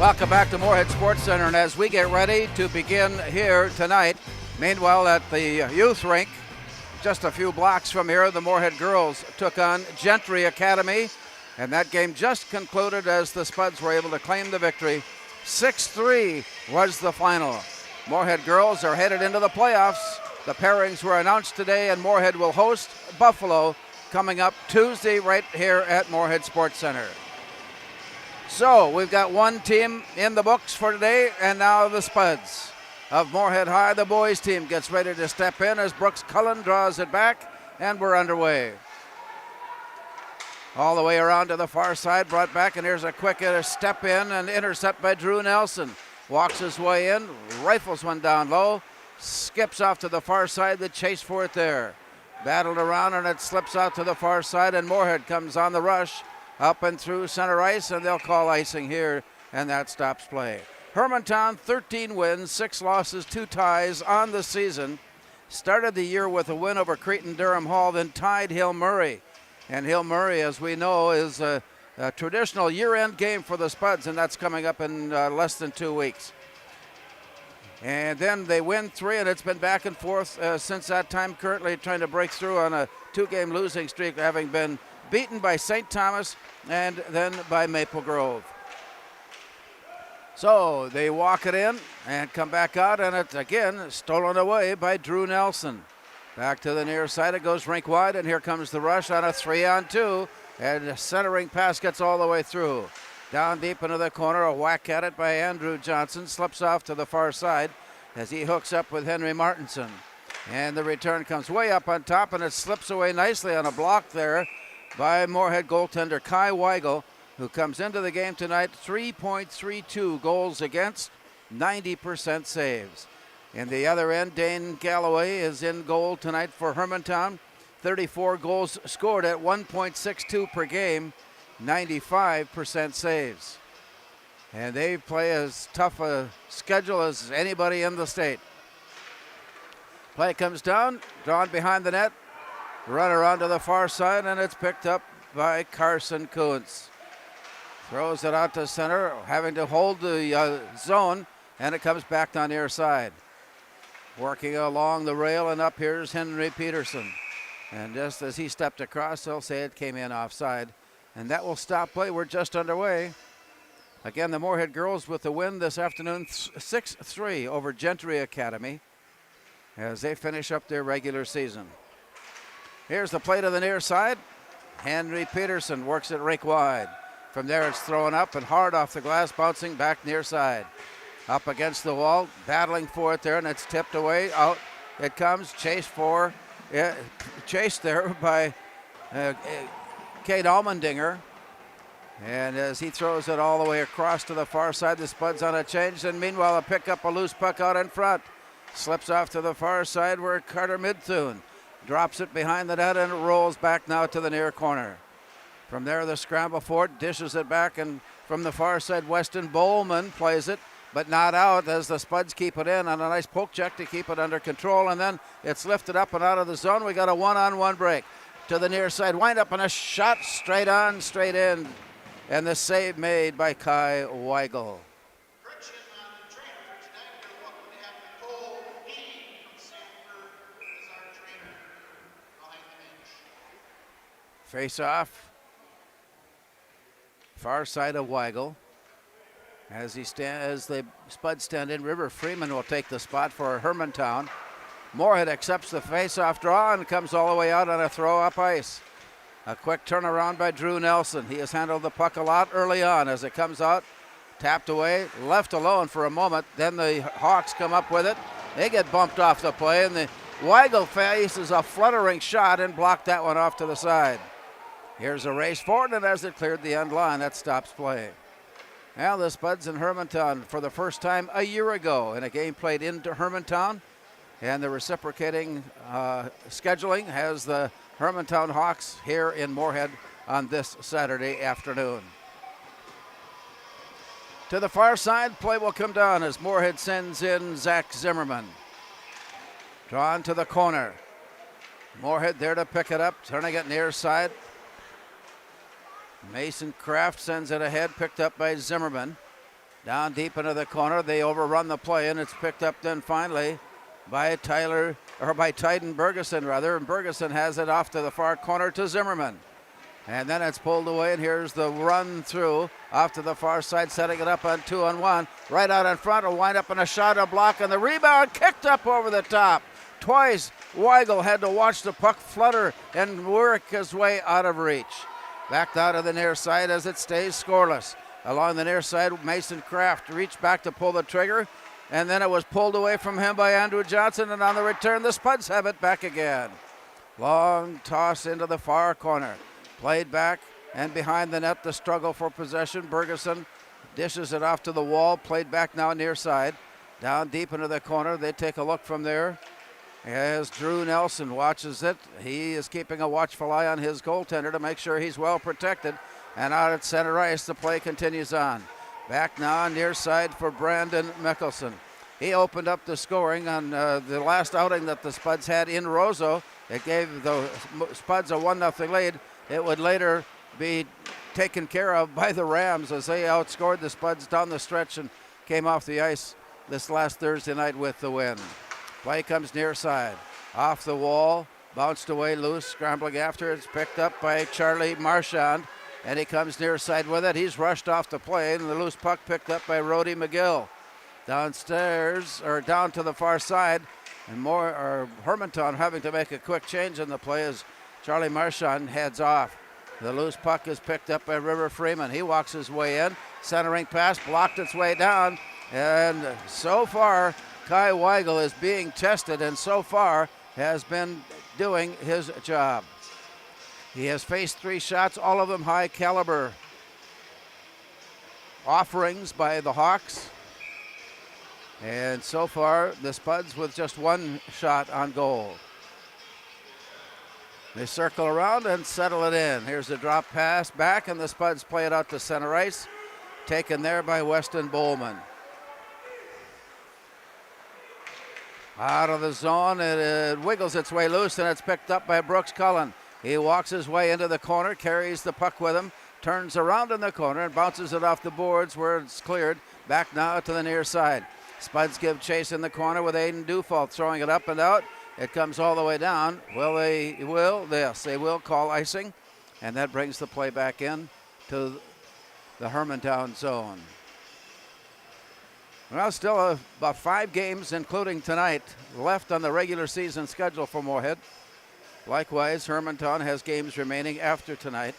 Welcome back to Moorhead Sports Center, and as we get ready to begin here tonight, meanwhile at the youth rink, just a few blocks from here, the Moorhead girls took on Gentry Academy, and that game just concluded as the Spuds were able to claim the victory. 6-3 was the final. Moorhead girls are headed into the playoffs. The pairings were announced today, and Moorhead will host Buffalo coming up Tuesday right here at Moorhead Sports Center. So we've got one team in the books for today, and now the Spuds of Moorhead High. The boys team gets ready to step in as Brooks Cullen draws it back, and we're underway. All the way around to the far side, brought back, and here's a quick step in and intercept by Drew Nelson. Walks his way in, rifles one down low, skips off to the far side, the chase for it there. Battled around, and it slips out to the far side, and Moorhead comes on the rush. Up and through center ice, and they'll call icing here, and that stops play. Hermantown, 13 wins, 6 losses, 2 ties on the season. Started the year with a win over Cretin Durham Hall, then tied Hill Murray. And Hill Murray, as we know, is a traditional year-end game for the Spuds, and that's coming up in less than 2 weeks. And then they win 3, and it's been back and forth since that time, currently trying to break through on a 2-game losing streak, having been beaten by St. Thomas and then by Maple Grove. So they walk it in and come back out, and it's again stolen away by Drew Nelson. Back to the near side, it goes rink wide, and here comes the rush on a 3-on-2, and the centering pass gets all the way through. Down deep into the corner, a whack at it by Andrew Johnson, slips off to the far side as he hooks up with Henry Martinson. And the return comes way up on top, and it slips away nicely on a block there by Moorhead goaltender Kai Weigel, who comes into the game tonight, 3.32 goals against, 90% saves. In the other end, Dane Galloway is in goal tonight for Hermantown, 34 goals scored at 1.62 per game, 95% saves. And they play as tough a schedule as anybody in the state. Play comes down, drawn behind the net, run around to the far side, and it's picked up by Carson Kuntz. Throws it out to center, having to hold the zone, and it comes back down the near side. Working along the rail, and up here's Henry Peterson. And just as he stepped across, they'll say it came in offside. And that will stop play. We're just underway. Again, the Moorhead girls with the win this afternoon, 6-3 over Gentry Academy as they finish up their regular season. Here's the play to the near side. Henry Peterson works it rink wide. From there it's thrown up and hard off the glass, bouncing back near side. Up against the wall, battling for it there, and it's tipped away. Out it comes, chased there by Kate Almendinger. And as he throws it all the way across to the far side, the Spuds on a change. And meanwhile, a pick up a loose puck out in front. Slips off to the far side where Carter Midthune drops it behind the net, and it rolls back now to the near corner. From there, the scramble for it, dishes it back, and from the far side, Weston Bowman plays it, but not out as the Spuds keep it in on a nice poke check to keep it under control, and then it's lifted up and out of the zone. We got a one-on-one break to the near side. Wind up and a shot straight on, straight in, and the save made by Kai Weigel. Face off, far side of Weigel. As the Spuds stand in, River Freeman will take the spot for Hermantown. Moorhead accepts the face-off draw and comes all the way out on a throw up ice. A quick turnaround by Drew Nelson. He has handled the puck a lot early on as it comes out, tapped away, left alone for a moment. Then the Hawks come up with it. They get bumped off the play, and the Weigel faces a fluttering shot and blocked that one off to the side. Here's a race forward, and as it cleared the end line, that stops play. Now the Spuds in Hermantown for the first time a year ago in a game played into Hermantown, and the reciprocating scheduling has the Hermantown Hawks here in Moorhead on this Saturday afternoon. To the far side, play will come down as Moorhead sends in Zach Zimmerman. Drawn to the corner. Moorhead there to pick it up, turning it near side. Mason Kraft sends it ahead, picked up by Zimmerman. Down deep into the corner. They overrun the play, and it's picked up then finally by Tyden Bergeson, rather. And Bergeson has it off to the far corner to Zimmerman. And then it's pulled away, and here's the run through off to the far side, setting it up on 2-on-1. Right out in front, will wind up in a shot, a block, and the rebound kicked up over the top. Twice, Weigel had to watch the puck flutter and work his way out of reach. Back down to the near side as it stays scoreless. Along the near side, Mason Kraft reached back to pull the trigger, and then it was pulled away from him by Andrew Johnson, and on the return, the Spuds have it back again. Long toss into the far corner. Played back and behind the net, the struggle for possession. Bergeson dishes it off to the wall. Played back now near side. Down deep into the corner. They take a look from there as Drew Nelson watches it. He is keeping a watchful eye on his goaltender to make sure he's well protected. And out at center ice, the play continues on. Back now near side for Brandon Mickelson. He opened up the scoring on the last outing that the Spuds had in Roseau. It gave the Spuds a 1-0 lead. It would later be taken care of by the Rams as they outscored the Spuds down the stretch and came off the ice this last Thursday night with the win. Play comes near side. Off the wall, bounced away loose, scrambling after. It's picked up by Charlie Marchand, and he comes near side with it. He's rushed off the play, and the loose puck picked up by Rhodey McGill. Downstairs, or down to the far side, and Hermantown having to make a quick change in the play as Charlie Marchand heads off. The loose puck is picked up by River Freeman. He walks his way in. Centering pass blocked its way down. And so far, Kai Weigel is being tested and so far has been doing his job. He has faced 3 shots, all of them high caliber offerings by the Hawks. And so far, the Spuds with just 1 shot on goal. They circle around and settle it in. Here's a drop pass back, and the Spuds play it out to center ice. Taken there by Weston Bowman. Out of the zone, it wiggles its way loose, and it's picked up by Brooks Cullen. He walks his way into the corner, carries the puck with him, turns around in the corner, and bounces it off the boards where it's cleared. Back now to the near side. Spuds give chase in the corner with Aiden Dufault throwing it up and out. It comes all the way down. They will call icing, and that brings the play back in to the Hermantown zone. Well, still about 5 games, including tonight, left on the regular season schedule for Moorhead. Likewise, Hermantown has games remaining after tonight.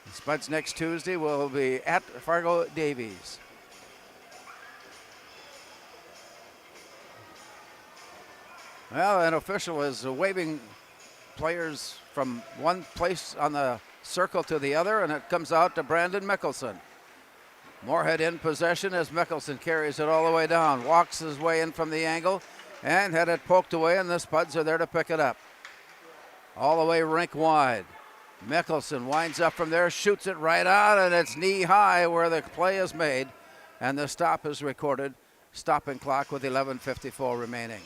The Spuds next Tuesday will be at Fargo Davies. Well, an official is waving players from one place on the circle to the other, and it comes out to Brandon Mickelson. Moorhead in possession as Mickelson carries it all the way down, walks his way in from the angle, and had it poked away, and the Spuds are there to pick it up. All the way rink wide. Mickelson winds up from there, shoots it right out, and it's knee high where the play is made, and the stop is recorded. Stopping clock with 11:54 remaining.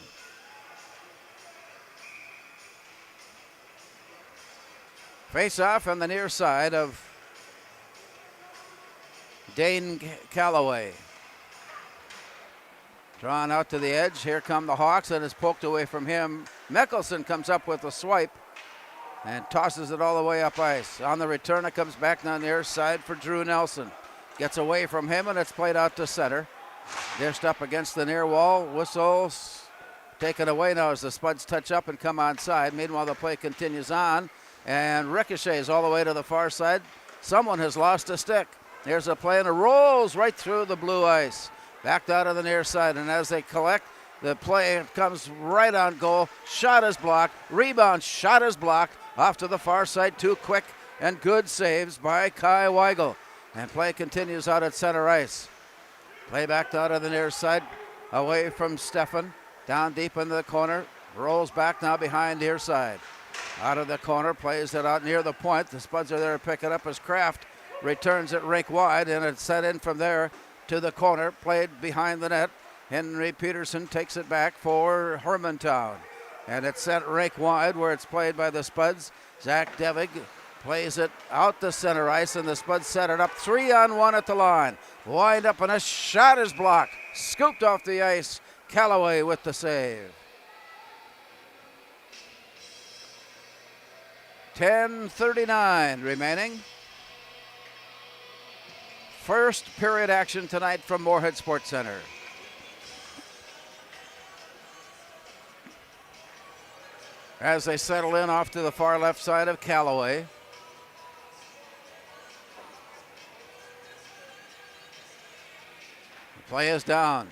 Face off on the near side of Dane Calloway. Drawn out to the edge. Here come the Hawks, and it's poked away from him. Mickelson comes up with a swipe and tosses it all the way up ice. On the return, it comes back down the near side for Drew Nelson. Gets away from him, and it's played out to center. Dished up against the near wall. Whistles taken away now as the Spuds touch up and come onside. Meanwhile, the play continues on, and ricochets all the way to the far side. Someone has lost a stick. There's a play, and it rolls right through the blue ice. Back out of the near side, and as they collect, the play comes right on goal. Shot is blocked. Rebound, shot is blocked. Off to the far side, 2 quick and good saves by Kai Weigel. And play continues out at center ice. Play back out of the near side, away from Stefan. Down deep into the corner. Rolls back now behind near side. Out of the corner, plays it out near the point. The Spuds are there to pick it up as Kraft returns it rink wide, and it's set in from there to the corner, played behind the net. Henry Peterson takes it back for Hermantown, and it's sent rink wide where it's played by the Spuds. Zach Devig Plays it out to center ice, and the Spuds set it up 3-on-1 at the line. Wind up, and a shot is blocked. Scooped off the ice. Callaway with the save. 10:39 remaining. First period action tonight from Moorhead Sports Center. As they settle in off to the far left side of Callaway. The play is down.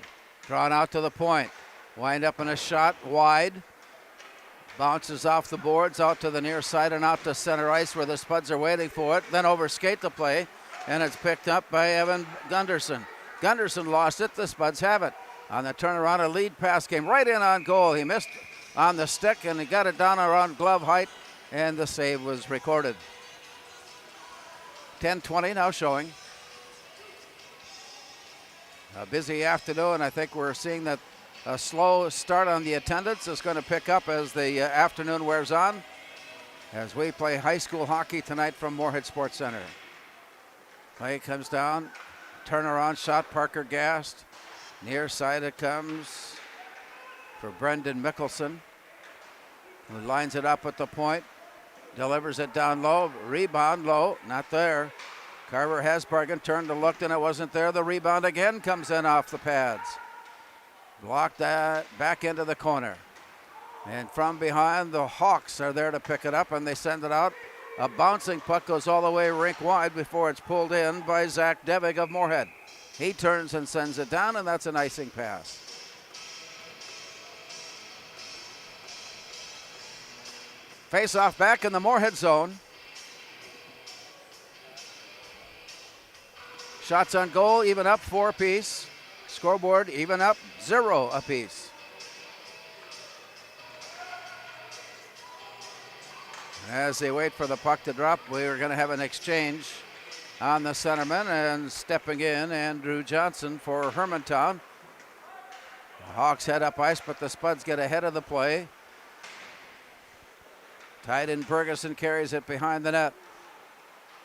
Drawn out to the point. Wind up in a shot wide. Bounces off the boards out to the near side and out to center ice where the Spuds are waiting for it. Then overskate the play, and it's picked up by Evan Gunderson. Gunderson lost it. The Spuds have it. On the turnaround, a lead pass came right in on goal. He missed on the stick, and he got it down around glove height, and the save was recorded. 10:20 now showing. A busy afternoon. I think we're seeing that a slow start on the attendance is going to pick up as the afternoon wears on, as we play high school hockey tonight from Moorhead Sports Center. Play comes down. Turnaround shot. Parker Gast. Near side it comes for Brendan Mickelson, who lines it up at the point. Delivers it down low. Rebound low. Not there. Carver Hasbargen turned to look, and it wasn't there. The rebound again comes in off the pads. Blocked that back into the corner. And from behind, the Hawks are there to pick it up, and they send it out. A bouncing puck goes all the way rink wide before it's pulled in by Zach Devig of Moorhead. He turns and sends it down, and that's an icing pass. Face-off back in the Moorhead zone. Shots on goal, even up 4 apiece. Scoreboard, even up 0 apiece. As they wait for the puck to drop, we're going to have an exchange on the centerman, and stepping in, Andrew Johnson for Hermantown. The Hawks head up ice, but the Spuds get ahead of the play. Tyden Bergeson carries it behind the net.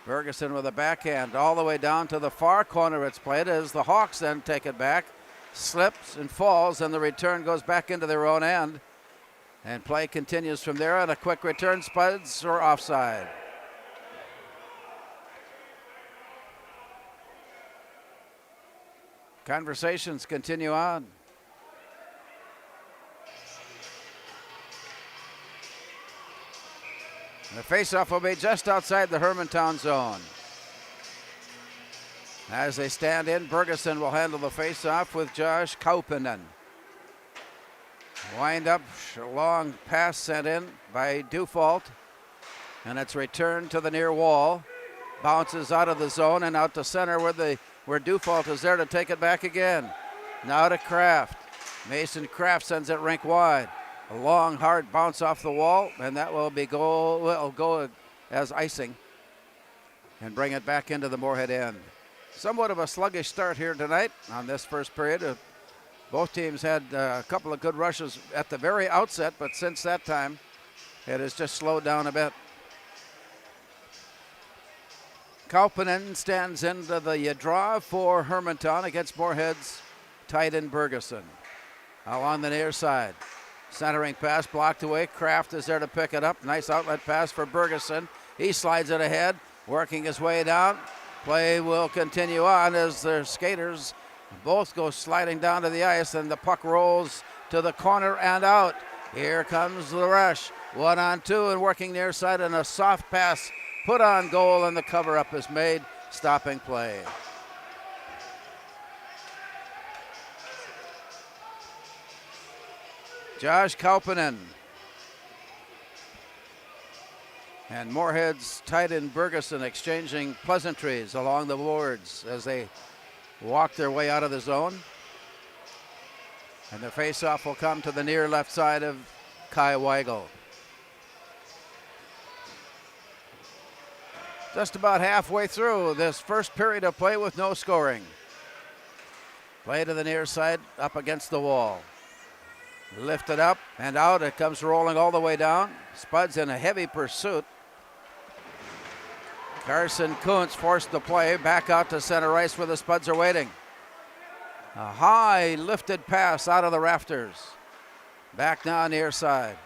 Bergeson with a backhand all the way down to the far corner. It's played as the Hawks then take it back. Slips and falls, and the return goes back into their own end. And play continues from there, and a quick return. Spuds are offside. Conversations continue on. The faceoff will be just outside the Hermantown zone. As they stand in, Bergeson will handle the faceoff with Josh Kaupinen. Wind up, long pass sent in by Dufault, and it's returned to the near wall. Bounces out of the zone and out to center where Dufault is there to take it back again. Now to Kraft. Mason Kraft sends it rink wide. A long, hard bounce off the wall, and that will go as icing and bring it back into the Moorhead end. Somewhat of a sluggish start here tonight on this first period. Both teams had a couple of good rushes at the very outset, but since that time, it has just slowed down a bit. Kaupinen stands into the draw for Hermantown against Moorhead's Tyden Bergeson. Along the near side. Centering pass blocked away. Kraft is there to pick it up. Nice outlet pass for Bergeson. He slides it ahead, working his way down. Play will continue on as their skaters both go sliding down to the ice, and the puck rolls to the corner and out. Here comes the rush. 1-on-2 and working near side, and a soft pass put on goal, and the cover-up is made, stopping play. Josh Kaupinen and Moorhead's Tyden Bergeson exchanging pleasantries along the boards as they walk their way out of the zone. And the face-off will come to the near left side of Kai Weigel. Just about halfway through this first period of play with no scoring. Play to the near side, up against the wall. Lifted up and out. It comes rolling all the way down. Spuds in a heavy pursuit. Carson Kuntz forced the play back out to center ice where the Spuds are waiting. A high lifted pass out of the rafters. Back now near side.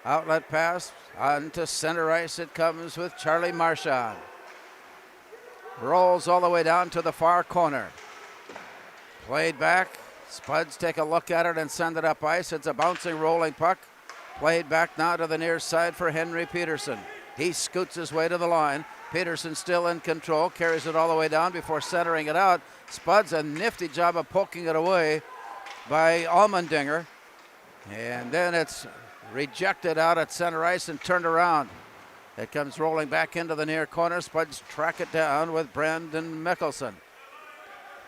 Outlet pass on to center ice. It comes with Charlie Marchand. Rolls all the way down to the far corner. Played back. Spuds take a look at it and send it up ice. It's a bouncing, rolling puck. Played back now to the near side for Henry Peterson. He scoots his way to the line. Peterson still in control. Carries it all the way down before centering it out. Spuds a nifty job of poking it away by Allmendinger. And then it's rejected out at center ice and turned around. It comes rolling back into the near corner. Spuds track it down with Brandon Mickelson.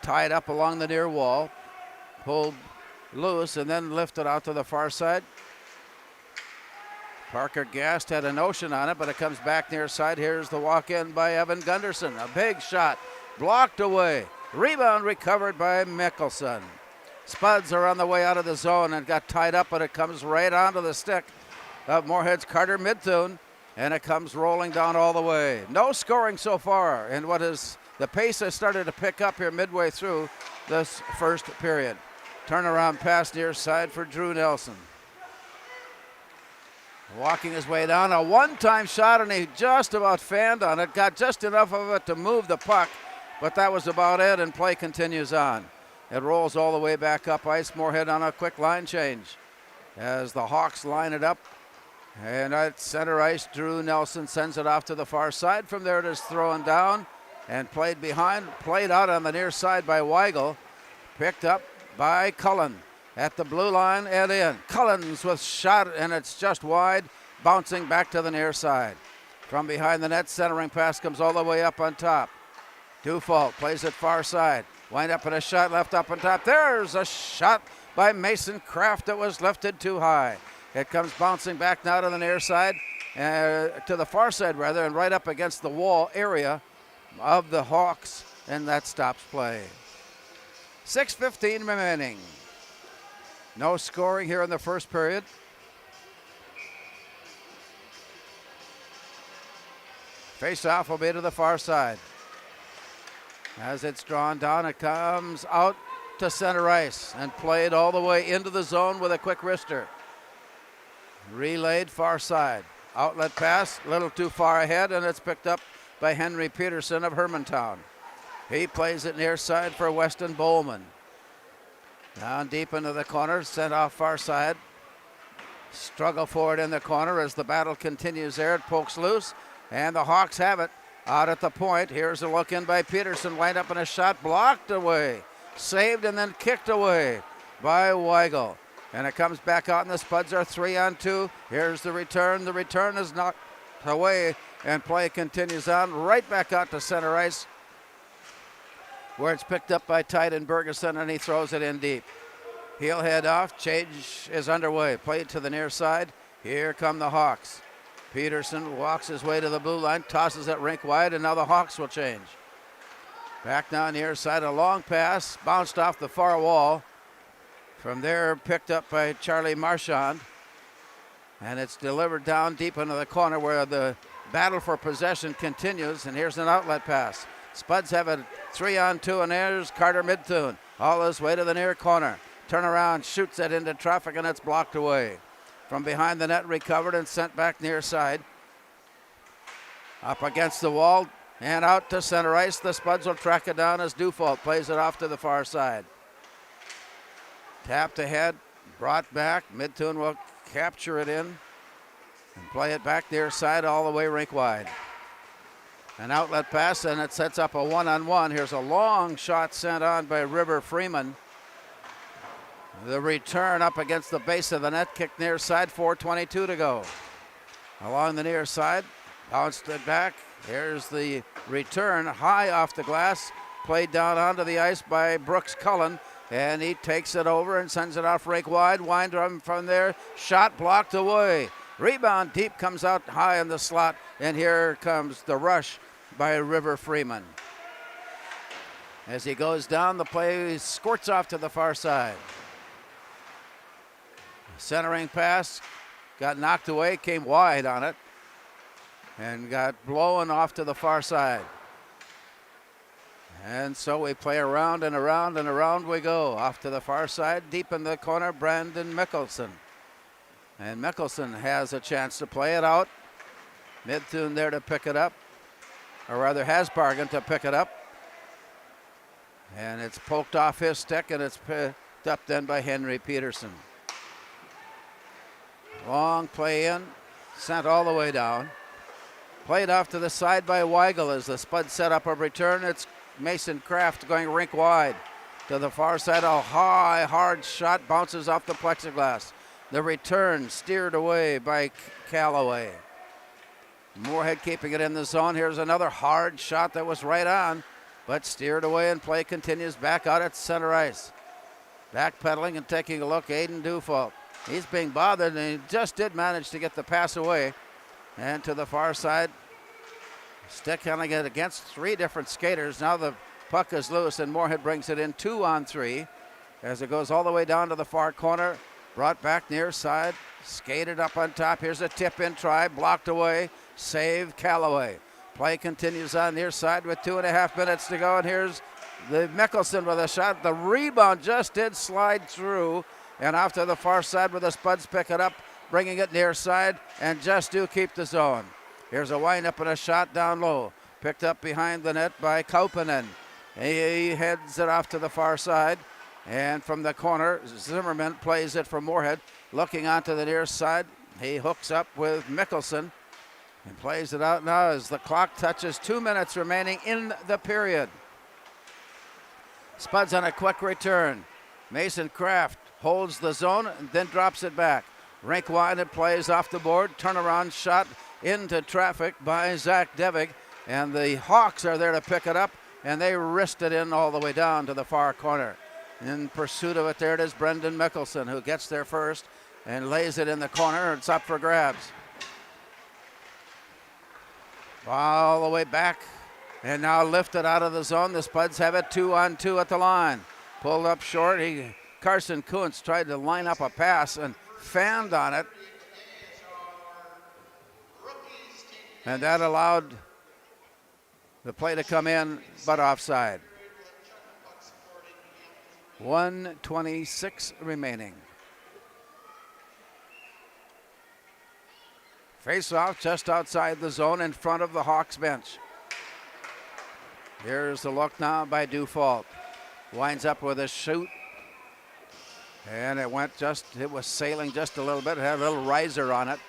Tied up along the near wall. Pulled loose and then lifted out to the far side. Parker Gast had a notion on it, but it comes back near side. Here's the walk-in by Evan Gunderson. A big shot. Blocked away. Rebound recovered by Mickelson. Spuds are on the way out of the zone and got tied up, but it comes right onto the stick of Moorhead's Carter Midthun, and it comes rolling down all the way. No scoring so far, and the pace has started to pick up here midway through this first period. Turnaround pass near side for Drew Nelson. Walking his way down, a one-time shot, and he just about fanned on it, got just enough of it to move the puck, but that was about it, and play continues on. It rolls all the way back up ice. Moorhead on a quick line change as the Hawks line it up. And at center ice, Drew Nelson sends it off to the far side. From there it is thrown down and played out on the near side by Weigel. Picked up by Cullen at the blue line and in. Cullens with shot, and it's just wide, bouncing back to the near side. From behind the net, centering pass comes all the way up on top. Dufault plays it far side. Wind up and a shot left up on top. There's a shot by Mason Kraft that was lifted too high. It comes bouncing back now to the near side, to the far side rather, and right up against the wall area of the Hawks, and that stops play. 6:15 remaining. No scoring here in the first period. Face-off will be to the far side. As it's drawn down, it comes out to center ice and played all the way into the zone with a quick wrister. Relayed far side. Outlet pass, a little too far ahead, and it's picked up by Henry Peterson of Hermantown. He plays it near side for Weston Bowman. Down deep into the corner, sent off far side. Struggle for it in the corner as the battle continues there. It pokes loose, and the Hawks have it. Out at the point, here's a look in by Peterson, wind up in a shot, blocked away, saved and then kicked away by Weigel. And it comes back out and the Spuds are 3-on-2. Here's the return. The return is knocked away and play continues on right back out to center ice where it's picked up by Tyden Bergeson and he throws it in deep. He'll head off, change is underway, played to the near side. Here come the Hawks. Peterson walks his way to the blue line, tosses it rink wide, and now the Hawks will change. Back now near side, a long pass, bounced off the far wall. From there, picked up by Charlie Marchand. And it's delivered down deep into the corner where the battle for possession continues. And here's an outlet pass. Spuds have a 3-on-2, and there's Carter Midthun. All his way to the near corner. Turn around, shoots it into traffic, and it's blocked away. From behind the net, recovered and sent back near side. Up against the wall and out to center ice. The Spuds will track it down as Dufault plays it off to the far side. Tapped ahead, brought back. Midthun will capture it in and play it back near side all the way rink wide. An outlet pass, and it sets up a one-on-one. Here's a long shot sent on by River Freeman. The return up against the base of the net, kicked near side, 4:22 to go. Along the near side, bounced it back. Here's the return, high off the glass, played down onto the ice by Brooks Cullen, and he takes it over and sends it off rink wide. Wind from there, shot blocked away. Rebound deep, comes out high in the slot, and here comes the rush by River Freeman. As he goes down, the play squirts off to the far side. Centering pass got knocked away, came wide on it. and got blown off to the far side. And so we play around and around and around we go. Off to the far side, deep in the corner, Brandon Mickelson. And Mickelson has a chance to play it out. Midthune there to pick it up, or rather Hasbargen to pick it up. And it's poked off his stick, and it's picked up then by Henry Peterson. Long play in, sent all the way down. Played off to the side by Weigel as the Spud set up a return. It's Mason Kraft going rink wide to the far side. A high, hard shot bounces off the plexiglass. The return steered away by Callaway. Moorhead keeping it in the zone. Here's another hard shot that was right on, but steered away, and play continues back out at center ice. Backpedaling and taking a look, Aiden Dufault. He's being bothered, and he just did manage to get the pass away. And to the far side, stick handling it against three different skaters. Now the puck is loose, and Moorhead brings it in 2-on-3 as it goes all the way down to the far corner. Brought back near side, skated up on top. Here's a tip-in try, blocked away, save Callaway. Play continues on near side with 2.5 minutes to go, and here's the Mickelson with a shot. The rebound just did slide through, and off to the far side where the Spuds pick it up, bringing it near side, and just do keep the zone. Here's a wind-up and a shot down low. Picked up behind the net by Kaupinen. He heads it off to the far side. And from the corner, Zimmerman plays it for Moorhead. Looking onto the near side, he hooks up with Mickelson and plays it out now as the clock touches 2 minutes remaining in the period. Spuds on a quick return. Mason Kraft holds the zone and then drops it back. Rink wide, it plays off the board. Turnaround shot into traffic by Zach Devig. And the Hawks are there to pick it up, and they wrist it in all the way down to the far corner. In pursuit of it, there it is, Brendan Mickelson, who gets there first and lays it in the corner. It's up for grabs. All the way back, and now lifted out of the zone. The Spuds have it 2-on-2 at the line. Pulled up short. Carson Kuntz tried to line up a pass and fanned on it. And that allowed the play to come in, but offside. 1:26 remaining. Face off just outside the zone in front of the Hawks bench. Here's the look now by Dufault. Winds up with a shoot. And it was sailing just a little bit. It had a little riser on it.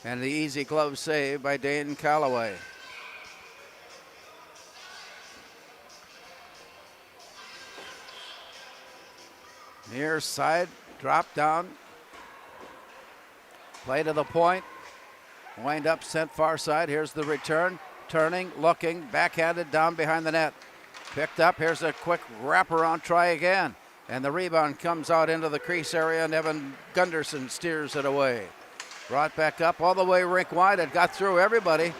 And the easy glove save by Dane Callaway. Near side, drop down. Play to the point. Wind up, sent far side. Here's the return. Turning, looking, backhanded down behind the net. Picked up. Here's a quick wraparound try again. And the rebound comes out into the crease area, and Evan Gunderson steers it away. Brought back up all the way rink wide. It got through everybody.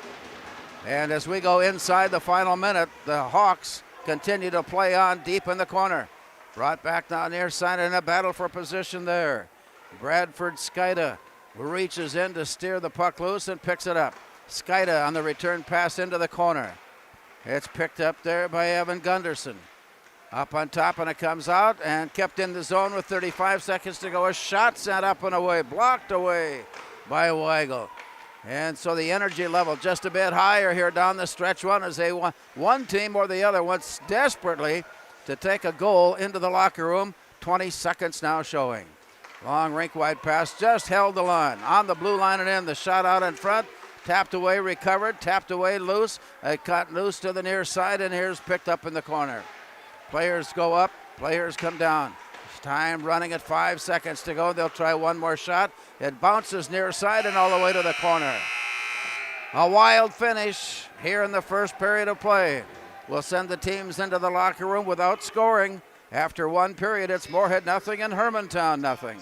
And as we go inside the final minute, the Hawks continue to play on deep in the corner. Brought back now near side in a battle for position there. Bradford Skida reaches in to steer the puck loose and picks it up. Skida on the return pass into the corner. It's picked up there by Evan Gunderson. Up on top, and it comes out and kept in the zone with 35 seconds to go. A shot sent up and away, blocked away by Weigel. And so the energy level just a bit higher here down the stretch run as they want one team or the other wants desperately to take a goal into the locker room. 20 seconds now showing. Long rink wide pass, just held the line. On the blue line and in, the shot out in front. Tapped away, recovered, tapped away, loose. It cut loose to the near side, and here's picked up in the corner. Players go up, players come down. Time running at 5 seconds to go. They'll try one more shot. It bounces near side and all the way to the corner. A wild finish here in the first period of play. We'll send the teams into the locker room without scoring. After one period, it's Moorhead nothing and Hermantown nothing.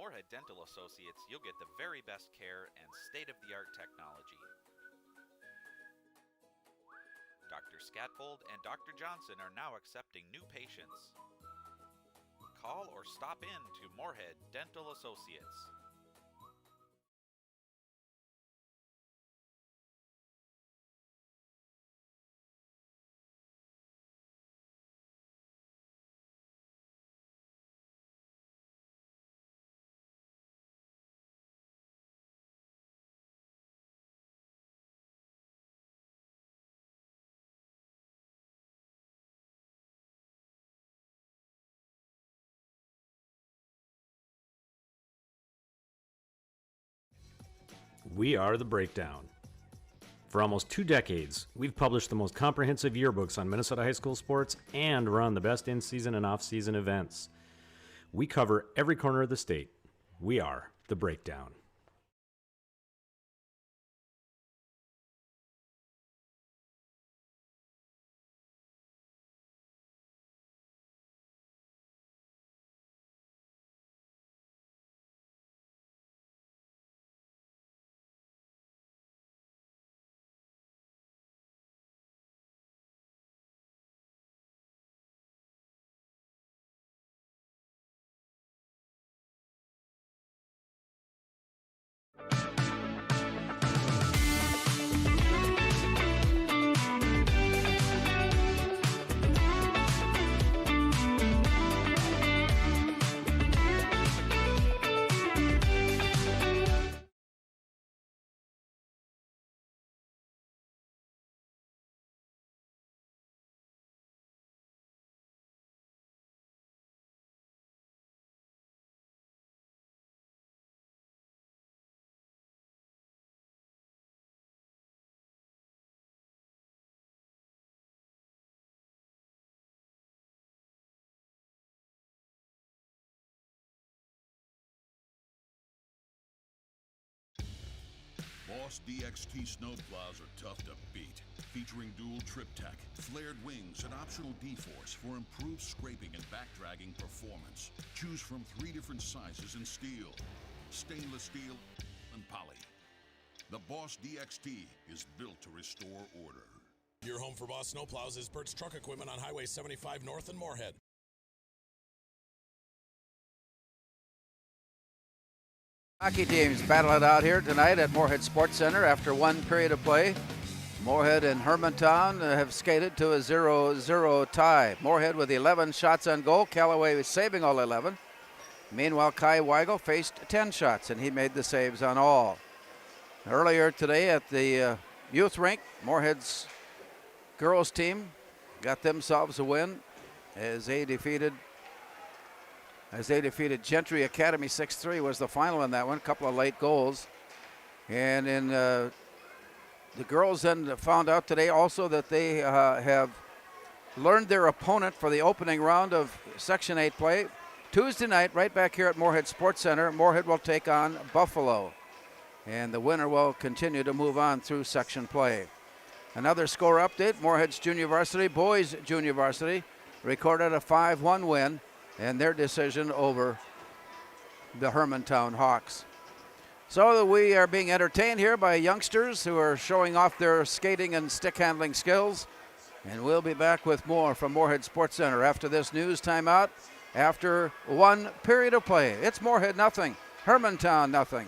Moorhead Dental Associates, you'll get the very best care and state-of-the-art technology. Dr. Scatbold and Dr. Johnson are now accepting new patients. Call or stop in to Moorhead Dental Associates. We are The Breakdown. For almost 2 decades, we've published the most comprehensive yearbooks on Minnesota high school sports and run the best in-season and off-season events. We cover every corner of the state. We are The Breakdown. Boss DXT snowplows are tough to beat. Featuring dual trip tech, flared wings, and optional D-force for improved scraping and backdragging performance. Choose from 3 different sizes in steel, stainless steel, and poly. The Boss DXT is built to restore order. Your home for Boss snowplows is Bert's Truck Equipment on Highway 75 North in Moorhead. Hockey teams battle it out here tonight at Moorhead Sports Center after 1 period of play. Moorhead and Hermantown have skated to a 0-0 tie. Moorhead with 11 shots on goal. Callaway was saving all 11. Meanwhile, Kai Weigel faced 10 shots, and he made the saves on all. Earlier today at the youth rink, Moorhead's girls team got themselves a win as they defeated Gentry Academy 6-3 was the final in that one. A couple of late goals. And in the girls then found out today also that they have learned their opponent for the opening round of Section 8 play. Tuesday night, right back here at Moorhead Sports Center, Moorhead will take on Buffalo. And the winner will continue to move on through section play. Another score update, Moorhead's junior varsity, boys junior varsity, recorded a 5-1 win and their decision over the Hermantown Hawks. So we are being entertained here by youngsters who are showing off their skating and stick handling skills. And we'll be back with more from Moorhead Sports Center after this news timeout. After 1 period of play, it's Moorhead nothing, Hermantown nothing.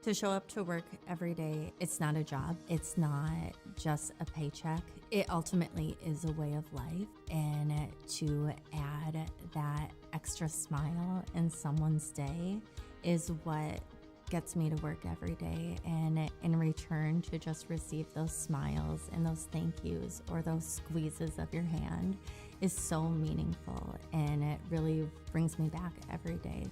To show up to work every day, it's not a job. It's not just a paycheck. It ultimately is a way of life. And to add that extra smile in someone's day is what gets me to work every day. And in return, to just receive those smiles and those thank yous or those squeezes of your hand is so meaningful, and it really brings me back every day.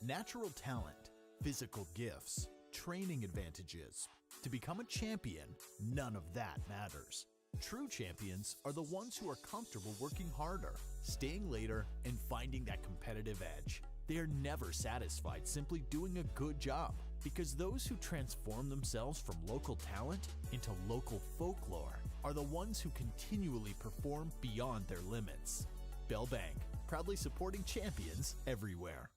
Natural talent, physical gifts, training advantages. To become a champion, none of that matters. True champions are the ones who are comfortable working harder, staying later, and finding that competitive edge. They are never satisfied simply doing a good job, because those who transform themselves from local talent into local folklore are the ones who continually perform beyond their limits. Bell Bank, proudly supporting champions everywhere.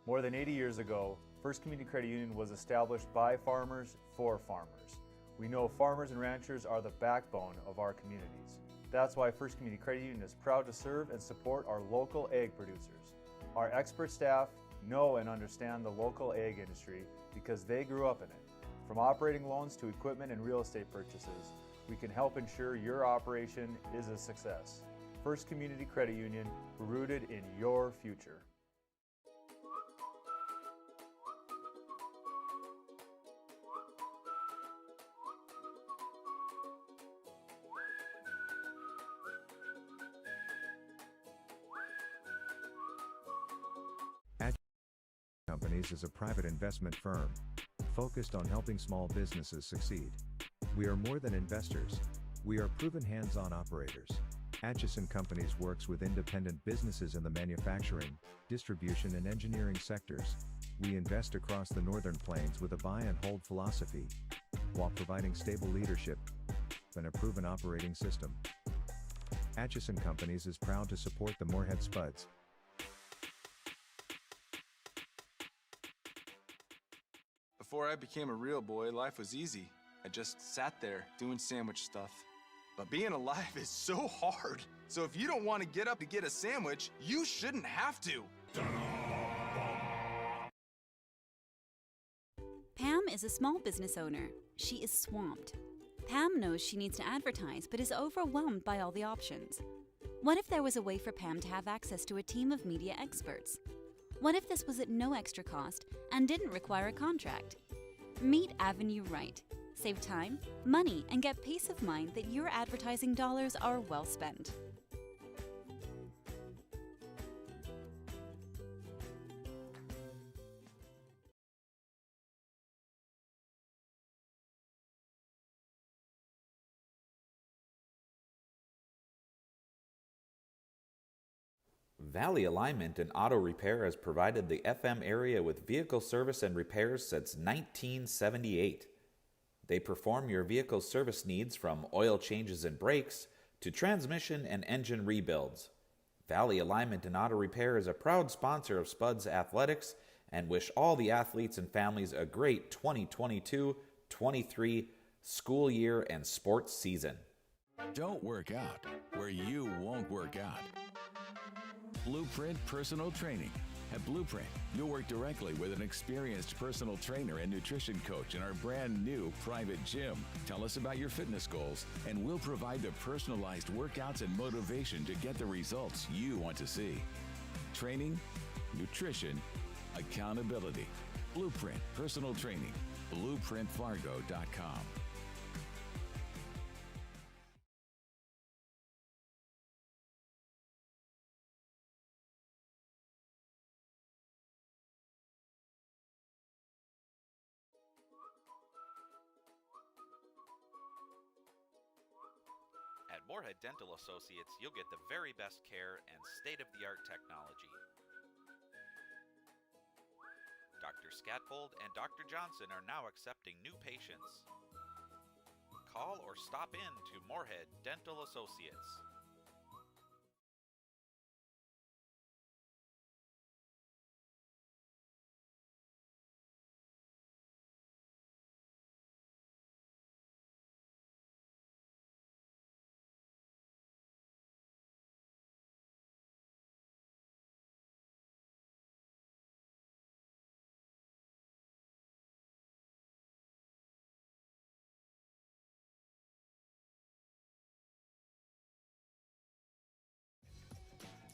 More than 80 years ago, First Community Credit Union was established by farmers for farmers. We know farmers and ranchers are the backbone of our communities. That's why First Community Credit Union is proud to serve and support our local ag producers. Our expert staff know and understand the local ag industry because they grew up in it. From operating loans to equipment and real estate purchases, we can help ensure your operation is a success. First Community Credit Union, rooted in your future. Companies is a private investment firm focused on helping small businesses succeed. We are more than investors. We are proven hands-on operators. Atchison Companies works with independent businesses in the manufacturing, distribution and engineering sectors. We invest across the Northern Plains with a buy and hold philosophy, while providing stable leadership and a proven operating system. Atchison Companies is proud to support the Moorhead Spuds. Before I became a real boy, life was easy. I just sat there doing sandwich stuff. But being alive is so hard. So if you don't want to get up to get a sandwich, you shouldn't have to. Pam is a small business owner. She is swamped. Pam knows she needs to advertise, but is overwhelmed by all the options. What if there was a way for Pam to have access to a team of media experts? What if this was at no extra cost and didn't require a contract? Meet Avenue Right. Save time, money, and get peace of mind that your advertising dollars are well spent. Valley Alignment and Auto Repair has provided the FM area with vehicle service and repairs since 1978. They perform your vehicle service needs from oil changes and brakes to transmission and engine rebuilds. Valley Alignment and Auto Repair is a proud sponsor of Spuds Athletics and wish all the athletes and families a great 2022-23 school year and sports season. Don't work out where you won't work out. Blueprint Personal Training. At Blueprint, you'll work directly with an experienced personal trainer and nutrition coach in our brand new private gym. Tell us about your fitness goals, and we'll provide the personalized workouts and motivation to get the results you want to see. Training, nutrition, accountability. Blueprint Personal Training. BlueprintFargo.com. At Moorhead Dental Associates, you'll get the very best care and state-of-the-art technology. Dr. Scatfold and Dr. Johnson are now accepting new patients. Call or stop in to Moorhead Dental Associates.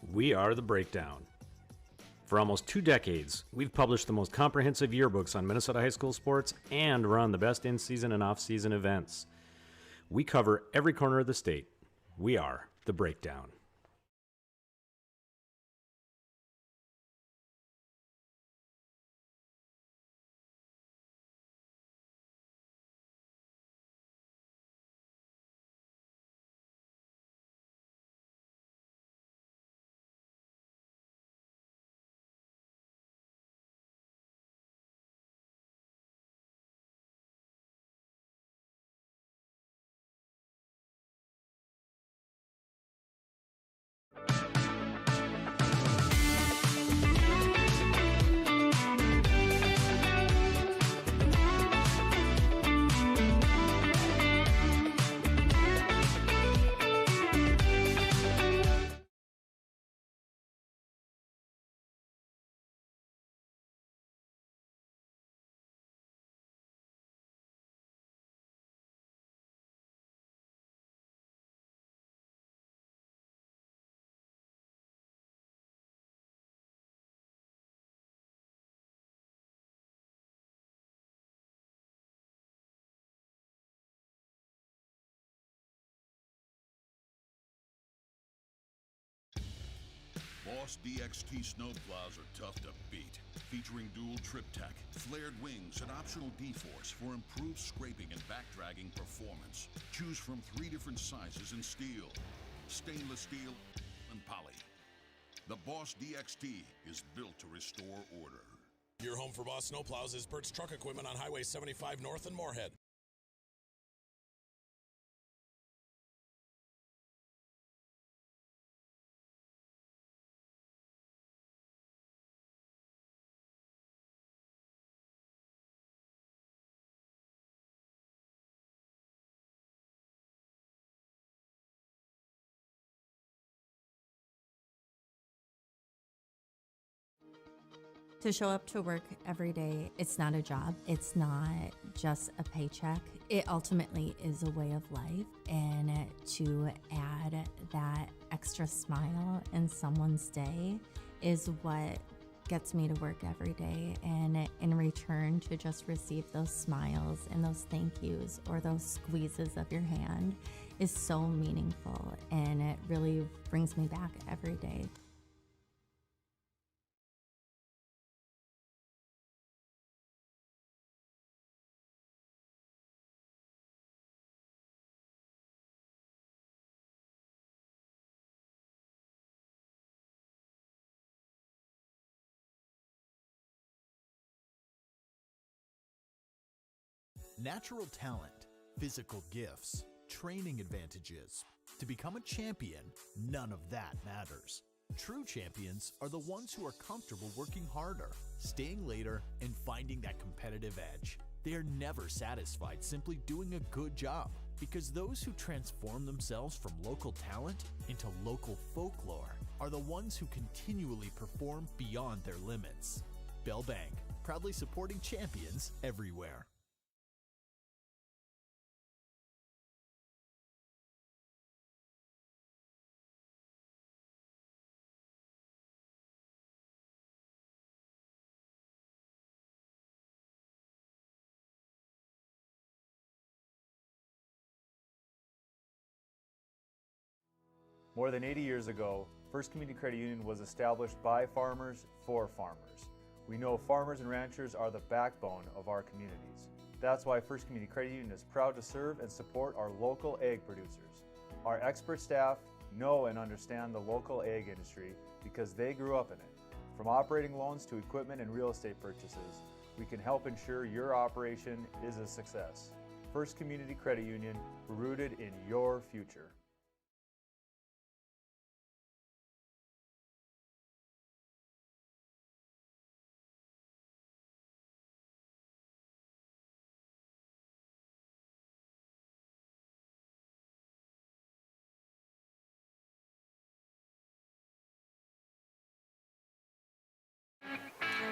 We are The Breakdown. For almost 2 decades, we've published the most comprehensive yearbooks on Minnesota high school sports and run the best in-season and off-season events. We cover every corner of the state. We are The Breakdown. Boss DXT snowplows are tough to beat. Featuring dual trip tech, flared wings, and optional D-force for improved scraping and backdragging performance. Choose from 3 different sizes in steel, stainless steel, and poly. The Boss DXT is built to restore order. Your home for Boss snowplows is Bert's Truck Equipment on Highway 75 North in Moorhead. To show up to work every day, it's not a job. It's not just a paycheck. It ultimately is a way of life. And to add that extra smile in someone's day is what gets me to work every day. And in return, to just receive those smiles and those thank yous or those squeezes of your hand is so meaningful. And it really brings me back every day. Natural talent, physical gifts, training advantages. To become a champion, none of that matters. True champions are the ones who are comfortable working harder, staying later, and finding that competitive edge. They are never satisfied simply doing a good job, because those who transform themselves from local talent into local folklore are the ones who continually perform beyond their limits. Bell Bank, proudly supporting champions everywhere. More than 80 years ago, First Community Credit Union was established by farmers for farmers. We know farmers and ranchers are the backbone of our communities. That's why First Community Credit Union is proud to serve and support our local ag producers. Our expert staff know and understand the local ag industry because they grew up in it. From operating loans to equipment and real estate purchases, we can help ensure your operation is a success. First Community Credit Union, rooted in your future.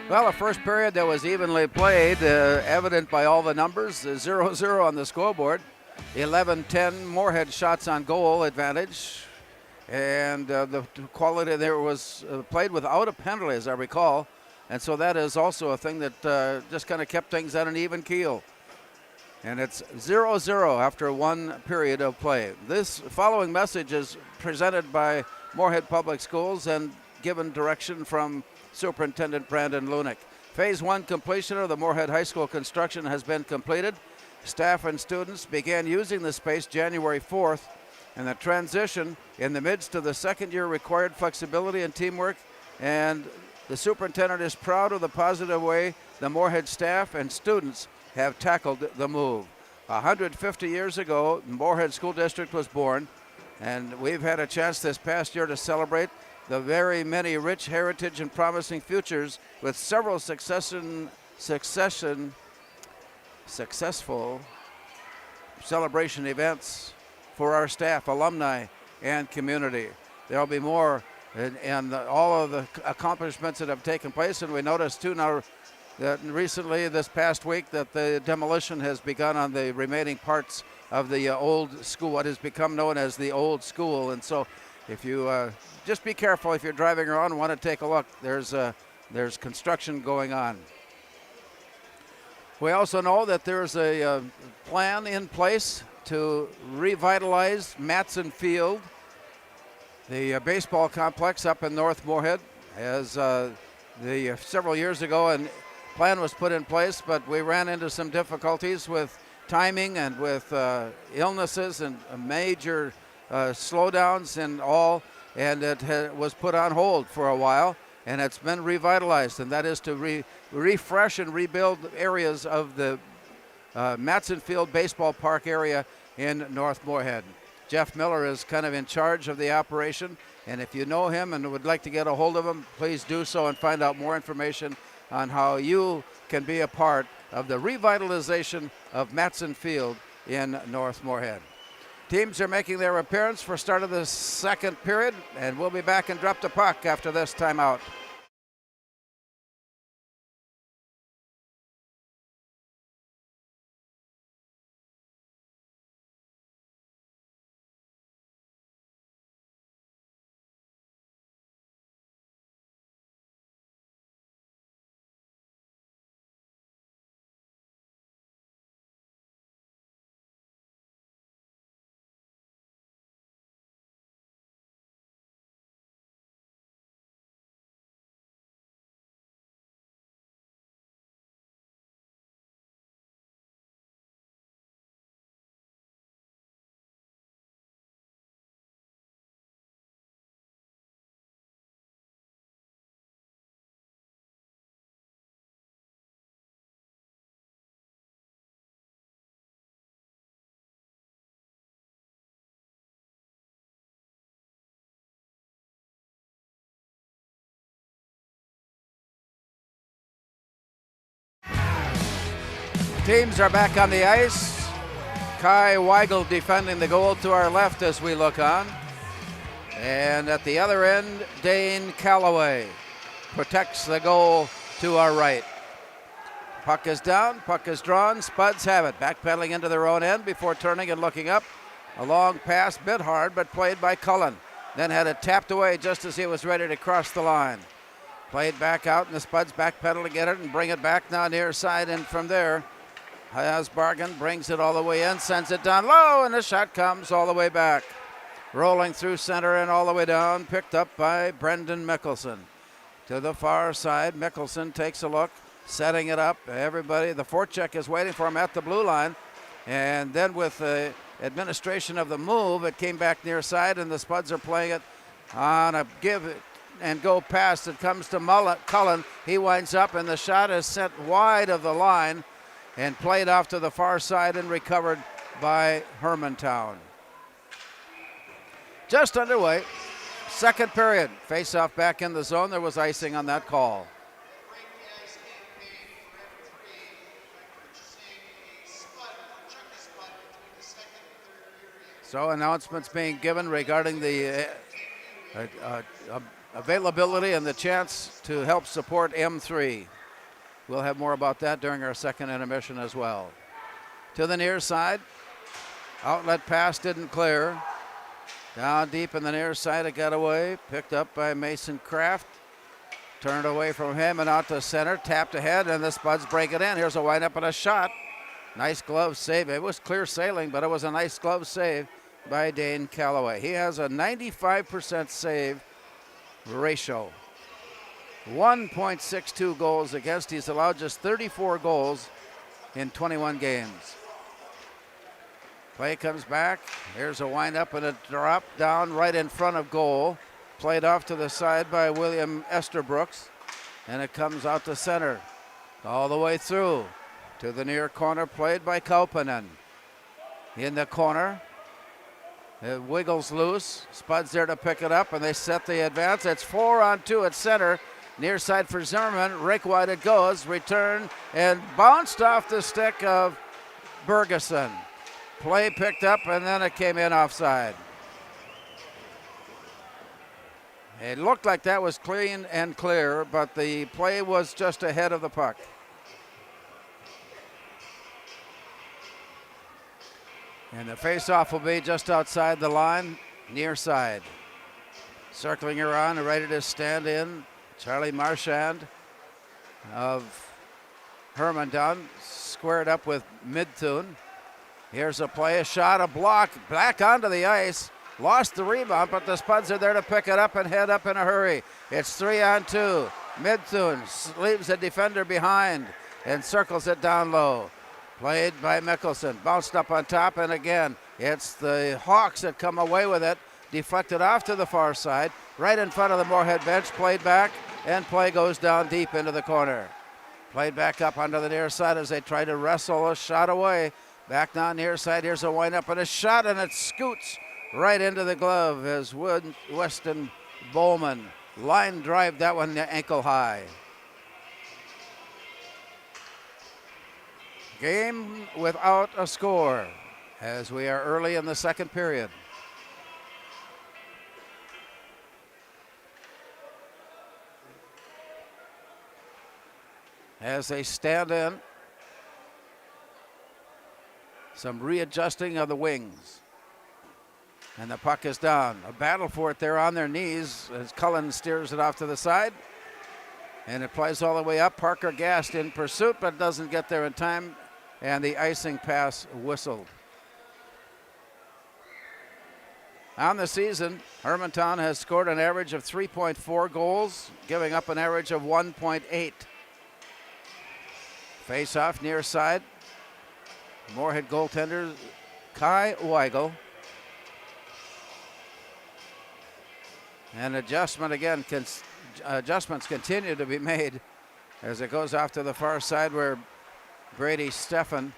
Well, a first period that was evenly played, evident by all the numbers, 0-0 on the scoreboard. 11-10 Moorhead shots on goal advantage. And the quality there was played without a penalty, as I recall. And so that is also a thing that just kind of kept things at an even keel. And it's 0-0 after one period of play. This following message is presented by Moorhead Public Schools and given direction from Superintendent Brandon Lunick. Phase 1 completion of the Moorhead High School construction has been completed. Staff and students began using the space January 4th, and the transition in the midst of the second year required flexibility and teamwork, and the superintendent is proud of the positive way the Moorhead staff and students have tackled the move. 150 years ago, Moorhead School District was born, and we've had a chance this past year to celebrate the very many rich heritage and promising futures with several successful celebration events for our staff, alumni, and community. There'll be more and all of the accomplishments that have taken place, and we noticed too now that recently this past week that the demolition has begun on the remaining parts of the old school, what has become known as the old school. And so if you just be careful if you're driving around and want to take a look, there's construction going on. We also know that there's a plan in place to revitalize Matson Field, the baseball complex up in North Moorhead. As several years ago, a plan was put in place, but we ran into some difficulties with timing and with illnesses and major slowdowns and all, and it was put on hold for a while, and it's been revitalized, and that is to refresh and rebuild areas of the Matson Field Baseball Park area in North Moorhead. Jeff Miller is kind of in charge of the operation, and if you know him and would like to get a hold of him, please do so and find out more information on how you can be a part of the revitalization of Matson Field in North Moorhead. Teams are making their appearance for start of the second period, and we'll be back and drop the puck after this timeout. Teams are back on the ice. Kai Weigel defending the goal to our left as we look on. And at the other end, Dane Calloway protects the goal to our right. Puck is down, puck is drawn, Spuds have it. Backpedaling into their own end before turning and looking up. A long pass, bit hard, but played by Cullen. Then had it tapped away just as he was ready to cross the line. Played back out, and the Spuds backpedal to get it and bring it back now near side, and from there, Hasbargen brings it all the way in, sends it down low, and the shot comes all the way back. Rolling through center and all the way down, picked up by Brendan Mickelson. To the far side, Mickelson takes a look, setting it up. Everybody, the forecheck is waiting for him at the blue line. And then with the administration of the move, it came back near side, and the Spuds are playing it on a give and go pass. It comes to Cullen. He winds up, and the shot is sent wide of the line and played off to the far side and recovered by Hermantown. Just underway, second period. Face-off back in the zone. There was icing on that call. So announcements being given regarding the availability and the chance to help support M3. We'll have more about that during our second intermission as well. To the near side, outlet pass didn't clear. Down deep in the near side, it got away. Picked up by Mason Kraft. Turned away from him and out to center. Tapped ahead, and the Spuds break it in. Here's a windup and a shot. Nice glove save. It was clear sailing, but it was a nice glove save by Dane Calloway. He has a 95% save ratio. 1.62 goals against. He's allowed just 34 goals in 21 games. Play comes back. Here's a windup and a drop down right in front of goal. Played off to the side by William Esterbrooks. And it comes out to center. All the way through to the near corner, played by Kaupanen. In the corner. It wiggles loose. Spuds there to pick it up, and they set the advance. It's 4-on-2 at center. Near side for Zimmerman. Rake wide it goes. Return and bounced off the stick of Bergeson. Play picked up, and then it came in offside. It looked like that was clean and clear, but the play was just ahead of the puck. And the faceoff will be just outside the line, near side. Circling around, ready to stand in, Charlie Marchand of Hermantown, squared up with Midthun. Here's a play, a shot, a block, back onto the ice. Lost the rebound, but the Spuds are there to pick it up and head up in a hurry. It's 3-on-2. Midthun leaves a defender behind and circles it down low. Played by Mickelson, bounced up on top, and again, it's the Hawks that come away with it. Deflected off to the far side, right in front of the Moorhead bench, played back, and play goes down deep into the corner. Played back up onto the near side as they try to wrestle a shot away. Back down near side, here's a wind-up and a shot, and it scoots right into the glove as Weston Bowman line drive that one ankle high. Game without a score as we are early in the second period. As they stand in, some readjusting of the wings. And the puck is down. A battle for it there on their knees as Cullen steers it off to the side. And it plays all the way up. Parker Gast in pursuit, but doesn't get there in time. And the icing pass whistled. On the season, Hermantown has scored an average of 3.4 goals, giving up an average of 1.8. Face off near side. Moorhead goaltender Kai Weigel. And adjustment again, adjustments continue to be made as it goes off to the far side where Brady Steffen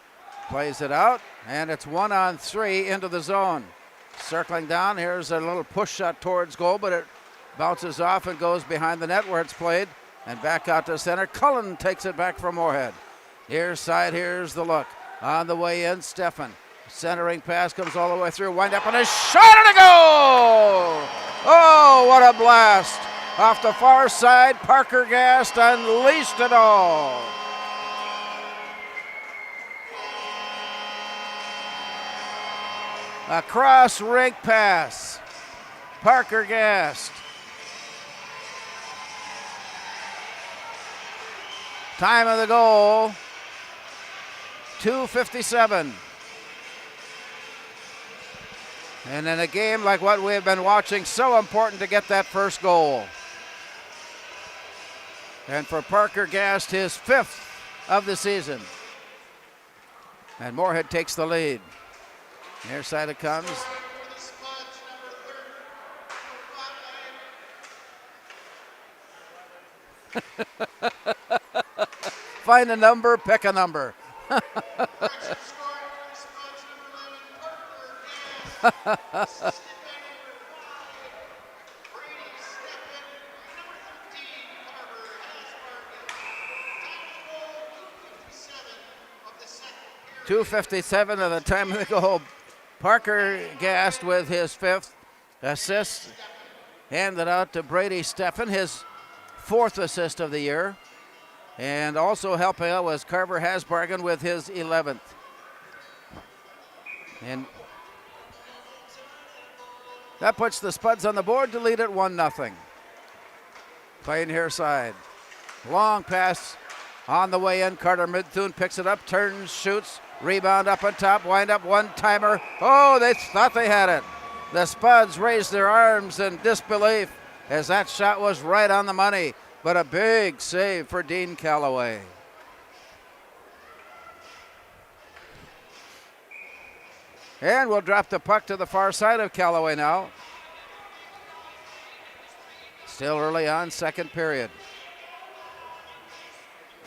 plays it out. And it's 1-on-3 into the zone. Circling down, here's a little push shot towards goal, but it bounces off and goes behind the net where it's played. And back out to center. Cullen takes it back from Moorhead. Near side, here's the look. On the way in, Steffen. Centering pass comes all the way through. Wind up and a shot and a goal! Oh, what a blast. Off the far side, Parker Gast unleashed it all. A cross rink pass. Parker Gast. Time of the goal, 2:57. And in a game like what we've been watching, so important to get that first goal. And for Parker Gast, his 5th of the season. And Moorhead takes the lead. Near side it comes. Find a number, pick a number. .257 of the time of the goal. Parker Gast with his 5th assist. Handed out to Brady Steffen, his 4th assist of the year. And also helping out was Carver Hasbargen with his 11th. And That puts the Spuds on the board to lead at 1-0. Playing here side. Long pass on the way in. Carter Midthune picks it up, turns, shoots, rebound up on top, wind up one-timer. Oh, they thought they had it. The Spuds raised their arms in disbelief as that shot was right on the money, but a big save for Dean Calloway. And we'll drop the puck to the far side of Calloway now. Still early on, second period.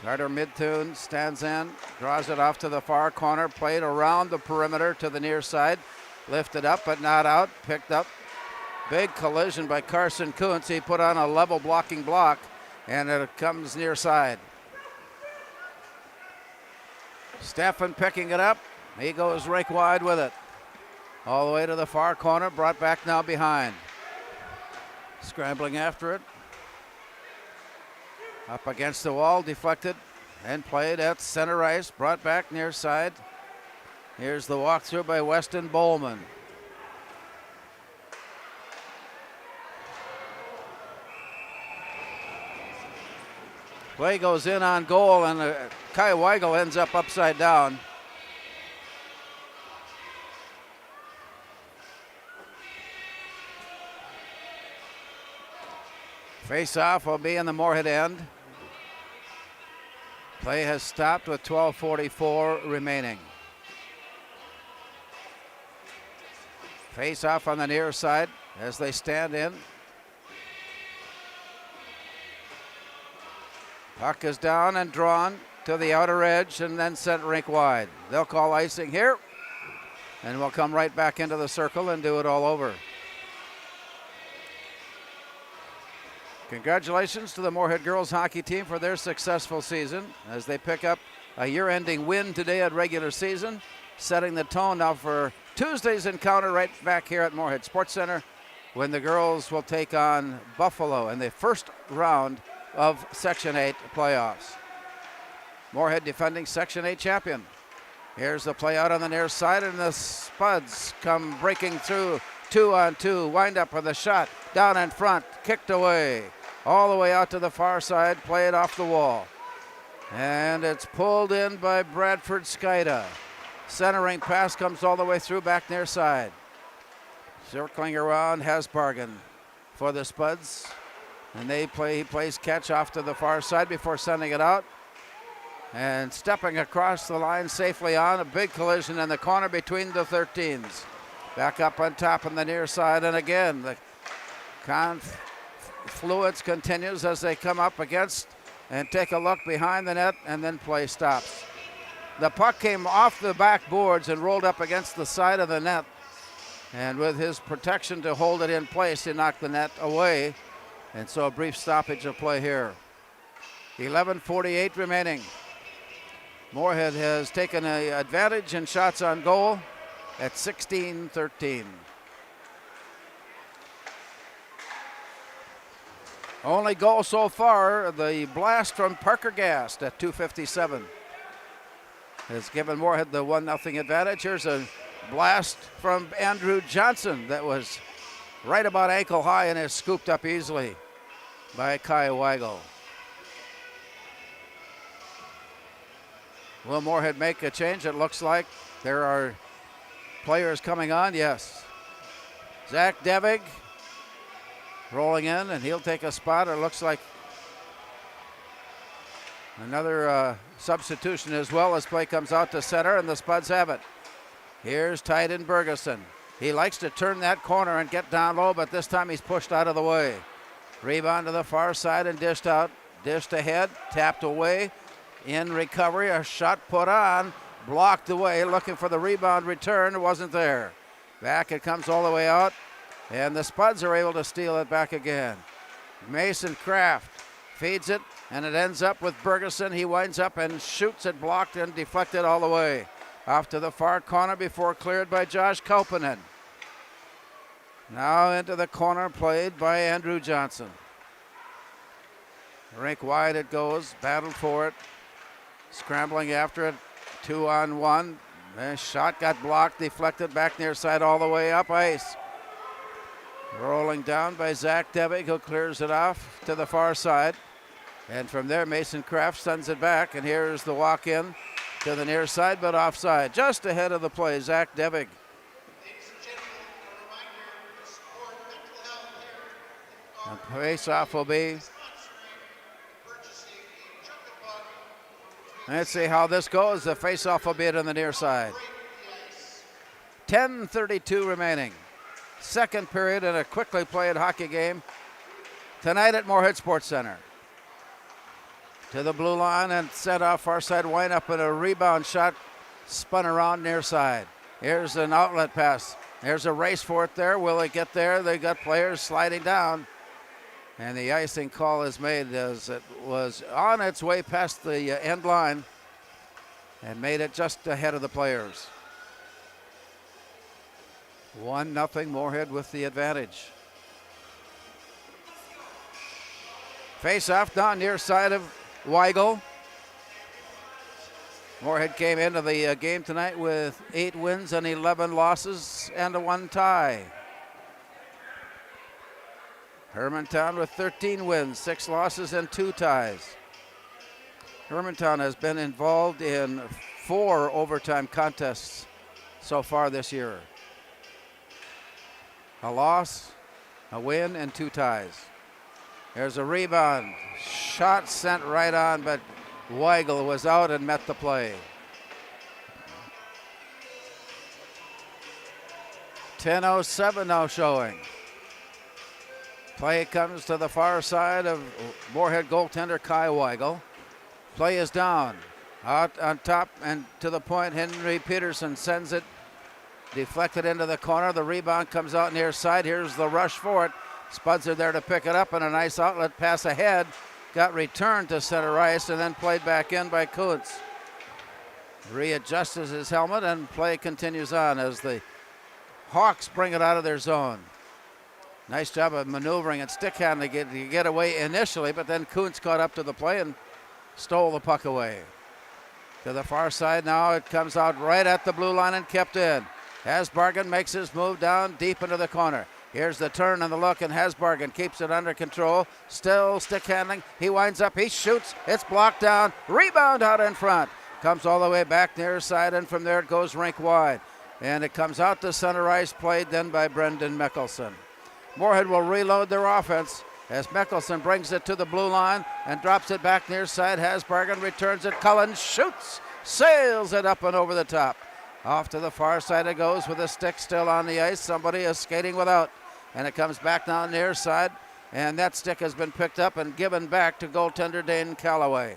Carter Midthune stands in, draws it off to the far corner, played around the perimeter to the near side. Lifted up but not out, picked up. Big collision by Carson Kuntz. He put on a level blocking block, and it comes near side. Steffen picking it up. He goes rake wide with it. All the way to the far corner, brought back now behind. Scrambling after it. Up against the wall, deflected and played at center ice, brought back near side. Here's the walkthrough by Weston Bowman. Play goes in on goal, and Kai Weigel ends up upside down. Face-off will be in the Moorhead end. Play has stopped with 12:44 remaining. Face-off on the near side as they stand in. Puck is down and drawn to the outer edge and then sent rink wide. They'll call icing here, and we'll come right back into the circle and do it all over. Congratulations to the Moorhead girls hockey team for their successful season as they pick up a year-ending win today at regular season, setting the tone now for Tuesday's encounter right back here at Moorhead Sports Center when the girls will take on Buffalo in the first round of Section 8 playoffs. Moorhead defending Section 8 champion. Here's the play out on the near side, and the Spuds come breaking through 2-on-2. Wind up with a shot down in front, kicked away. All the way out to the far side, play it off the wall. And it's pulled in by Bradford Skida. Centering pass comes all the way through back near side. Circling around, Hasbargen for the Spuds. And he plays catch off to the far side before sending it out. And stepping across the line safely on, a big collision in the corner between the 13s. Back up on top on the near side, and again, the confluence continues as they come up against and take a look behind the net, and then play stops. The puck came off the backboards and rolled up against the side of the net, and with his protection to hold it in place, he knocked the net away, and so a brief stoppage of play here. 11:48 remaining. Moorhead has taken an advantage in shots on goal at 16-13. Only goal so far, the blast from Parker Gast at 2:57 has given Moorhead the 1-0 advantage. Here's a blast from Andrew Johnson that was right about ankle high and is scooped up easily by Kai Weigel. Will Moorhead make a change? It looks like there are players coming on, yes. Zach Devig rolling in, and he'll take a spot. It looks like another substitution as well as play comes out to center, and the Spuds have it. Here's Tyden Bergeson. He likes to turn that corner and get down low, but this time he's pushed out of the way. Rebound to the far side and dished out. Dished ahead, tapped away. In recovery, a shot put on, blocked away, looking for the rebound return, wasn't there. Back it comes all the way out, and the Spuds are able to steal it back again. Mason Kraft feeds it, and it ends up with Bergeson. He winds up and shoots it, blocked and deflected all the way. Off to the far corner before cleared by Josh Kauppinen. Now into the corner, played by Andrew Johnson. Rink wide it goes, battled for it. Scrambling after it, 2-on-1. The shot got blocked, deflected back near side all the way up ice. Rolling down by Zach Devig, who clears it off to the far side. And from there, Mason Kraft sends it back. And here's the walk-in to the near side, but offside. Just ahead of the play, Zach Devig. And face-off will be. Let's see how this goes. The face-off will be it on the near side. 10:32 remaining. Second period in a quickly played hockey game tonight at Moorhead Sports Center. To the blue line and set off far side, wind up in a rebound shot, spun around near side. Here's an outlet pass. There's a race for it there. Will it get there? They got players sliding down. And the icing call is made as it was on its way past the end line and made it just ahead of the players. 1-0 Moorhead with the advantage. Face off down near side of Weigel. Moorhead came into the game tonight with 8 wins and 11 losses and a 1 tie. Hermantown with 13 wins, 6 losses and 2 ties. Hermantown has been involved in 4 overtime contests so far this year. A loss, a win, and 2 ties. There's a rebound. Shot sent right on, but Weigel was out and met the play. 10:07 now showing. Play comes to the far side of Moorhead goaltender Kai Weigel. Play is down. Out on top and to the point, Henry Peterson sends it. Deflected into the corner. The rebound comes out near side. Here's the rush for it. Spuds are there to pick it up, and a nice outlet pass ahead. Got returned to center ice and then played back in by Kuntz. Readjusts his helmet, and play continues on as the Hawks bring it out of their zone. Nice job of maneuvering and stick handling to get away initially, but then Kuntz caught up to the play and stole the puck away. To the far side now, it comes out right at the blue line and kept in. Hasbargen makes his move down deep into the corner. Here's the turn and the look, and Hasbargen keeps it under control. Still stick handling. He winds up, he shoots. It's blocked down. Rebound out in front. Comes all the way back near side, and from there it goes rink wide. And it comes out to center ice, played then by Brendan Mickelson. Moorhead will reload their offense as Mickelson brings it to the blue line and drops it back near side. Hasbargen returns it. Cullen shoots, sails it up and over the top. Off to the far side it goes with a stick still on the ice. Somebody is skating without. And it comes back down near side. And that stick has been picked up and given back to goaltender Dane Calloway.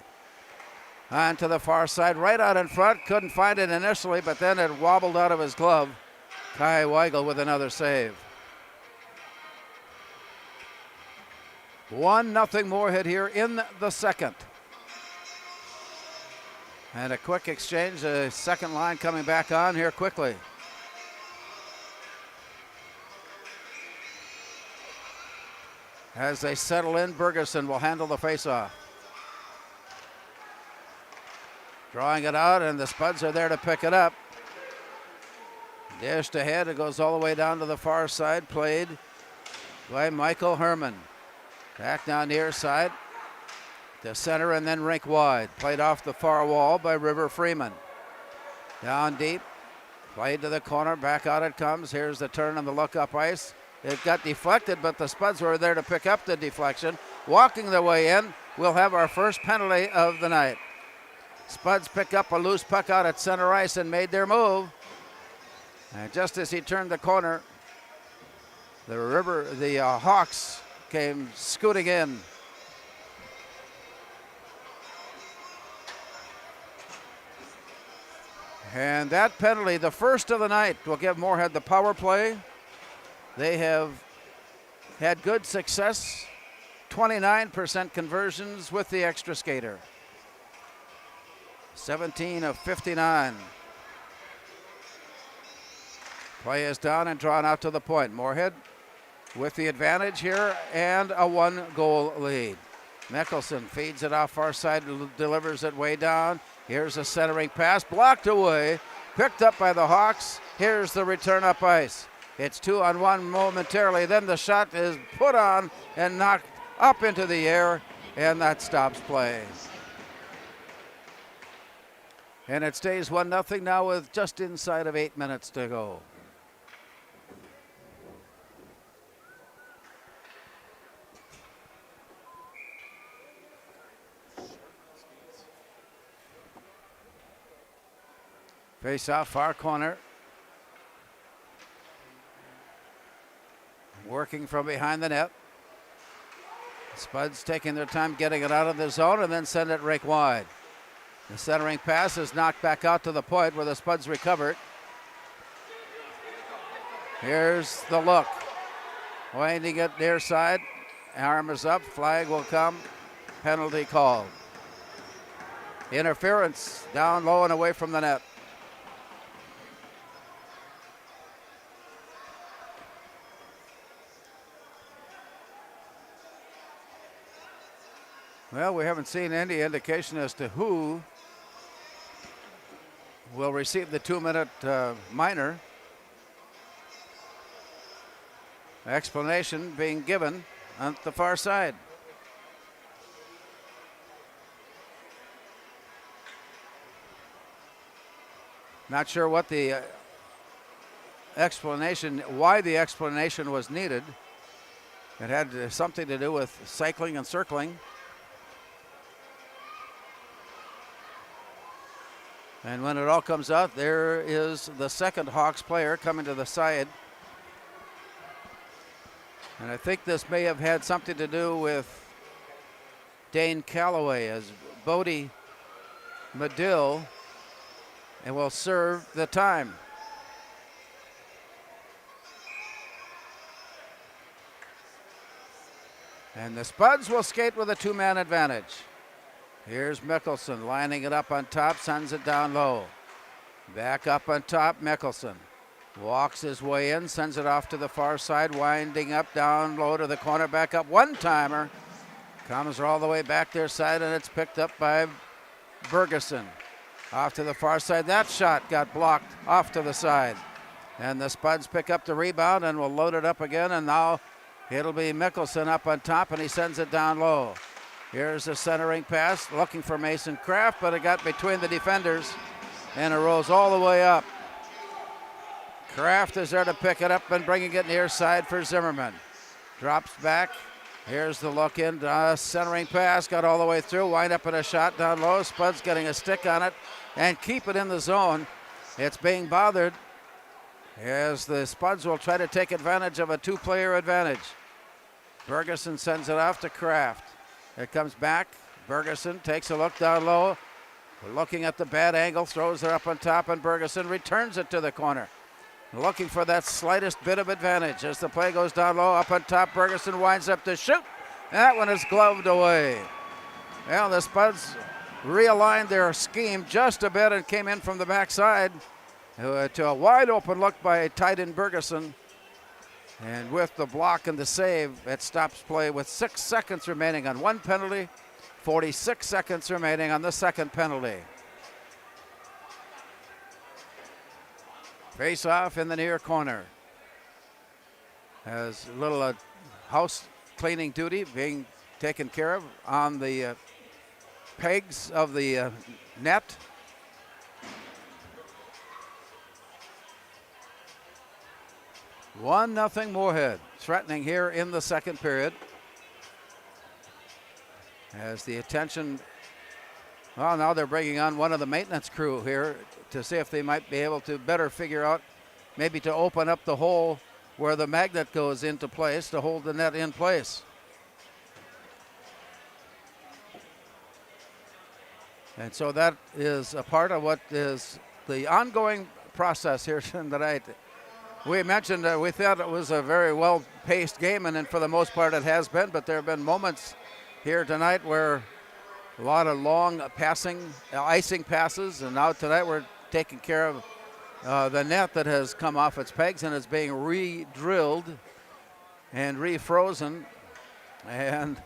On to the far side, right out in front. Couldn't find it initially, but then it wobbled out of his glove. Kai Weigel with another save. 1-0 Moorhead here in the second. And a quick exchange, the second line coming back on here quickly. As they settle in, Bergeson will handle the faceoff. Drawing it out, and the Spuds are there to pick it up. Dished ahead, it goes all the way down to the far side, played by Michael Herman. Back down near side to center and then rink wide. Played off the far wall by River Freeman. Down deep, played to the corner, back out it comes. Here's the turn on the look up ice. It got deflected, but the Spuds were there to pick up the deflection. Walking their way in, we'll have our first penalty of the night. Spuds pick up a loose puck out at center ice and made their move. And just as he turned the corner, the Hawks came scooting in. And that penalty, the first of the night, will give Moorhead the power play. They have had good success, 29% conversions with the extra skater. 17 of 59. Play is down and drawn out to the point. Moorhead with the advantage here and a 1-goal lead. Mickelson feeds it off far side, delivers it way down. Here's a centering pass, blocked away, picked up by the Hawks. Here's the return up ice. It's 2-on-1 momentarily. Then the shot is put on and knocked up into the air, and that stops play. And it stays 1-0 now with just inside of 8 minutes to go. Face off, far corner. Working from behind the net. Spuds taking their time getting it out of the zone and then send it rake wide. The centering pass is knocked back out to the point where the Spuds recovered. Here's the look. Winding it near side. Arm is up. Flag will come. Penalty called. Interference down low and away from the net. Well, we haven't seen any indication as to who will receive the 2-minute minor. Explanation being given on the far side. Not sure what the explanation, why the explanation was needed. It had something to do with cycling and circling. And when it all comes out, there is the second Hawks player coming to the side. And I think this may have had something to do with Dane Calloway as Bodie Medill and will serve the time. And the Spuds will skate with a 2-man advantage. Here's Mickelson lining it up on top, sends it down low. Back up on top, Mickelson. Walks his way in, sends it off to the far side, winding up down low to the corner, back up one-timer. Comes all the way back their side, and it's picked up by Bergeson. Off to the far side. That shot got blocked off to the side. And the Spuds pick up the rebound and will load it up again, and now it'll be Mickelson up on top, and he sends it down low. Here's a centering pass, looking for Mason Kraft, but it got between the defenders, and it rolls all the way up. Kraft is there to pick it up and bringing it near side for Zimmerman. Drops back. Here's the look in, centering pass, got all the way through, wind up in a shot down low. Spuds getting a stick on it and keep it in the zone. It's being bothered as the Spuds will try to take advantage of a 2-player advantage. Bergeson sends it off to Kraft. It comes back. Bergeson takes a look down low. Looking at the bad angle, throws it up on top, and Bergeson returns it to the corner. Looking for that slightest bit of advantage as the play goes down low. Up on top, Bergeson winds up to shoot. That one is gloved away. Well, the Spuds realigned their scheme just a bit and came in from the backside to a wide open look by tight end Bergeson. And with the block and the save, it stops play with 6 seconds remaining on one penalty, 46 seconds remaining on the second penalty. Face off in the near corner. Has a little house cleaning duty being taken care of on the pegs of the net. One nothing Moorhead, threatening here in the second period. As the attention, well, now they're bringing on one of the maintenance crew here to see if they might be able to better figure out, maybe to open up the hole where the magnet goes into place to hold the net in place. And so that is a part of what is the ongoing process here tonight. We mentioned we thought it was a very well-paced game, and then for the most part it has been, but there have been moments here tonight where a lot of long passing, icing passes, and now tonight we're taking care of the net that has come off its pegs and is being re-drilled and refrozen and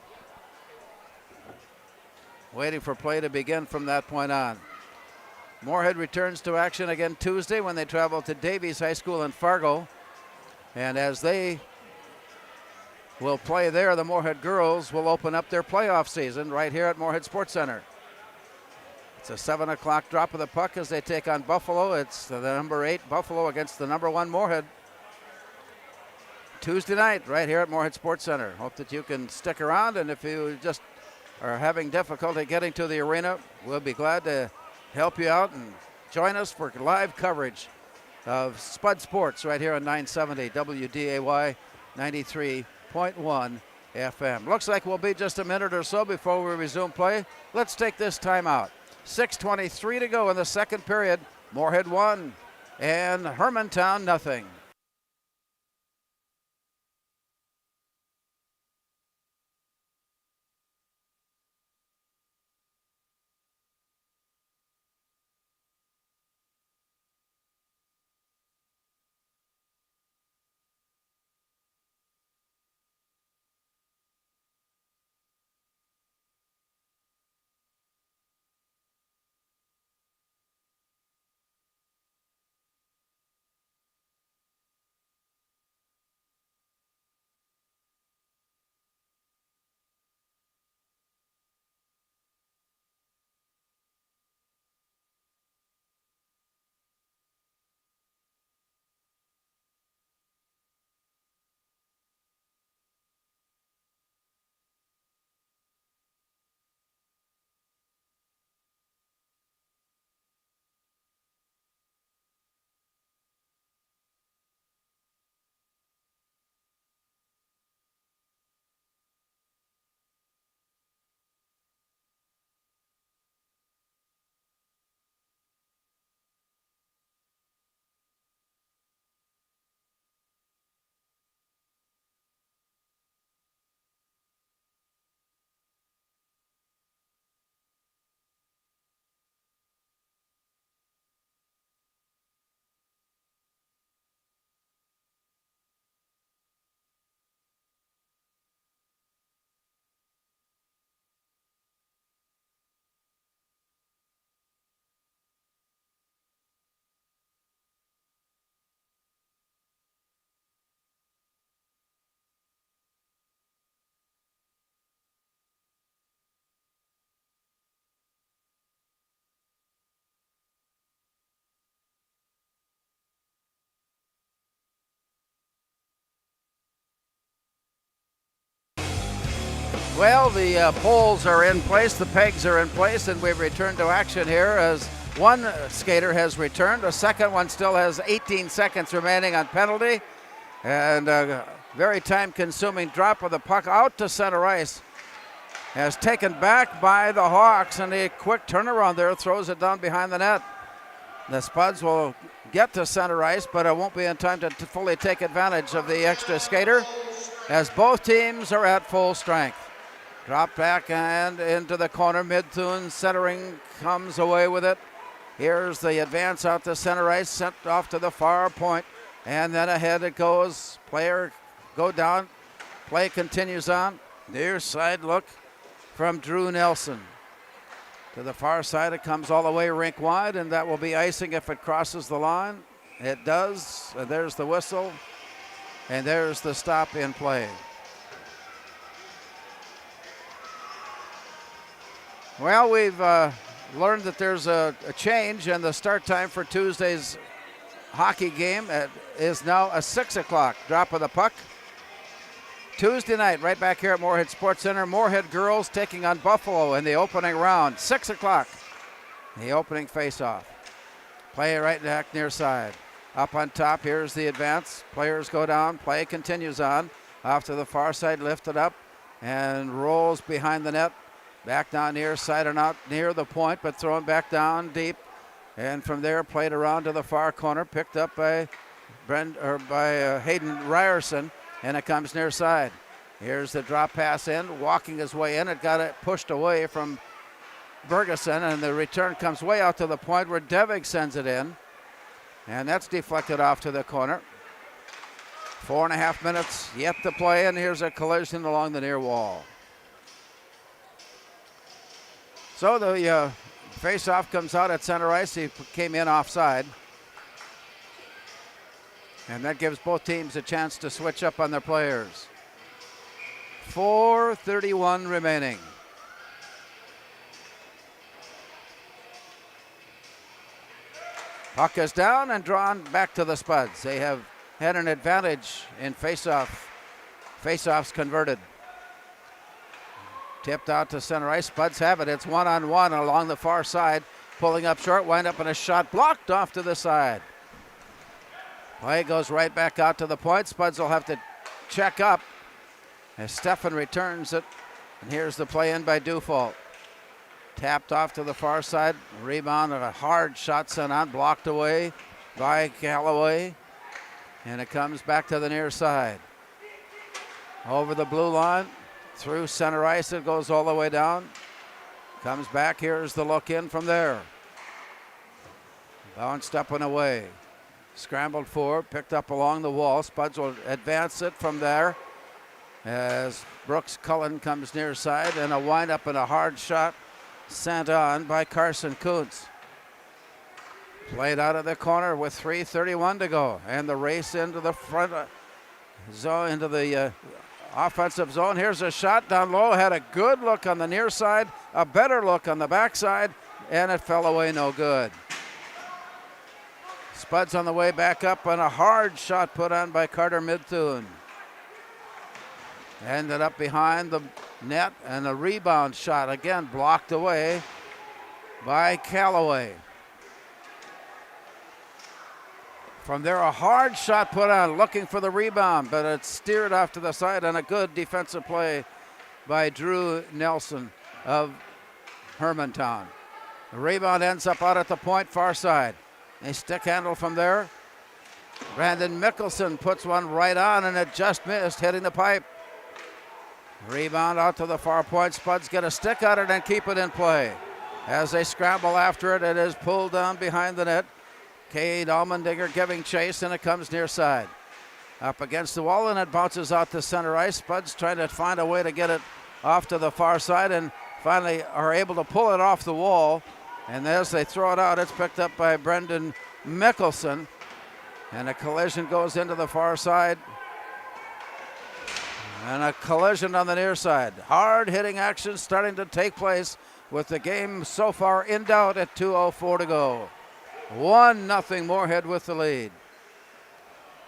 waiting for play to begin from that point on. Moorhead returns to action again Tuesday when they travel to Davies High School in Fargo. And as they will play there, the Moorhead girls will open up their playoff season right here at Moorhead Sports Center. It's a 7 o'clock drop of the puck as they take on Buffalo. It's the number 8 Buffalo against the number 1 Moorhead. Tuesday night right here at Moorhead Sports Center. Hope that you can stick around, and if you just are having difficulty getting to the arena, we'll be glad to help you out and join us for live coverage of Spud Sports right here on 970 WDAY 93.1 FM. Looks like we'll be just a minute or so before we resume play. Let's take this time out. 6:23 to go in the second period. Moorhead 1 and Hermantown nothing. Well, the poles are in place, the pegs are in place, and we've returned to action here as one skater has returned. The second one still has 18 seconds remaining on penalty. And a very time-consuming drop of the puck out to center ice. Has taken back by the Hawks, and a quick turnaround there throws it down behind the net. The Spuds will get to center ice, but it won't be in time to fully take advantage of the extra skater as both teams are at full strength. Drop back and into the corner. Midthun centering comes away with it. Here's the advance out to center ice, sent off to the far point, and then ahead it goes. Player go down. Play continues on. Near side look from Drew Nelson. To the far side, it comes all the way rink wide, and that will be icing if it crosses the line. It does. And there's the whistle, and there's the stop in play. Well, we've learned that there's a change, and the start time for Tuesday's hockey game is now a 6 o'clock drop of the puck. Tuesday night, right back here at Moorhead Sports Center. Moorhead girls taking on Buffalo in the opening round. 6 o'clock, the opening face-off. Play right back near side. Up on top, here's the advance. Players go down. Play continues on. Off to the far side, lifted up, and rolls behind the net. Back down near side and out near the point, but thrown back down deep. And from there, played around to the far corner, picked up by Hayden Ryerson, and it comes near side. Here's the drop pass in, walking his way in. It got it pushed away from Bergeson, and the return comes way out to the point where Devig sends it in. And that's deflected off to the corner. 4.5 minutes yet to play, and here's a collision along the near wall. So the face-off comes out at center ice. He came in offside. And that gives both teams a chance to switch up on their players. 4:31 remaining. Puck is down and drawn back to the Spuds. They have had an advantage in faceoffs converted. Tipped out to center ice. Spuds have it. It's 1-on-1 along the far side. Pulling up short, wind up in a shot blocked off to the side. Play goes right back out to the point. Spuds will have to check up as Stefan returns it. And here's the play in by Dufault. Tapped off to the far side. Rebound and a hard shot sent on, blocked away by Callaway. And it comes back to the near side. Over the blue line, through center ice, it goes all the way down. Comes back, here's the look in from there. Bounced up and away. Scrambled forward, picked up along the wall. Spuds will advance it from there as Brooks Cullen comes near side, and a wind-up and a hard shot sent on by Carson Kuntz. Played out of the corner with 3:31 to go, and the race into the front zone, into the offensive zone. Here's a shot down low, had a good look on the near side, a better look on the backside, and it fell away no good. Spuds on the way back up, and a hard shot put on by Carter Midthun. Ended up behind the net, and a rebound shot again blocked away by Callaway. From there, a hard shot put on, looking for the rebound, but it steered off to the side, and a good defensive play by Drew Nelson of Hermantown. The rebound ends up out at the point, far side. A stick handle from there. Brandon Mickelson puts one right on, and it just missed, hitting the pipe. Rebound out to the far point. Spuds get a stick on it and keep it in play. As they scramble after it, it is pulled down behind the net. Cade Allmendinger giving chase, and it comes near side. Up against the wall, and it bounces out to center ice. Spuds trying to find a way to get it off to the far side, and finally are able to pull it off the wall. And as they throw it out, it's picked up by Brendan Mickelson. And a collision goes into the far side. And a collision on the near side. Hard hitting action starting to take place with the game so far in doubt at 2:04 to go. 1-0 Moorhead with the lead.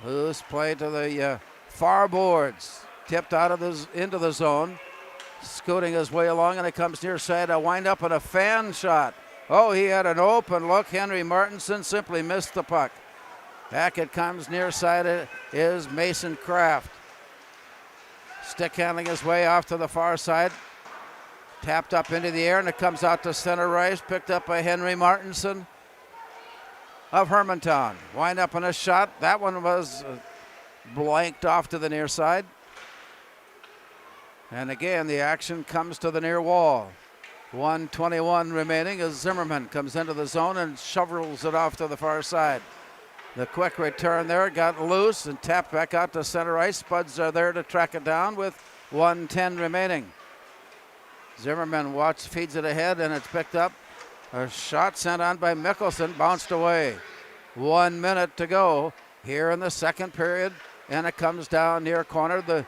Loose play to the far boards. Tipped out of into the zone. Scooting his way along, and it comes near side. A wind up and a fan shot. Oh, he had an open look. Henry Martinson simply missed the puck. Back it comes near side is Mason Kraft. Stick handling his way off to the far side. Tapped up into the air, and it comes out to center ice. Picked up by Henry Martinson of Hermantown. Wind up on a shot. That one was blanked off to the near side. And again, the action comes to the near wall. 1:21 remaining as Zimmerman comes into the zone and shovels it off to the far side. The quick return there got loose and tapped back out to center ice. Spuds are there to track it down with 1:10 remaining. Zimmerman feeds it ahead, and it's picked up. A shot sent on by Mickelson, bounced away. 1 minute to go here in the second period, and it comes down near corner. The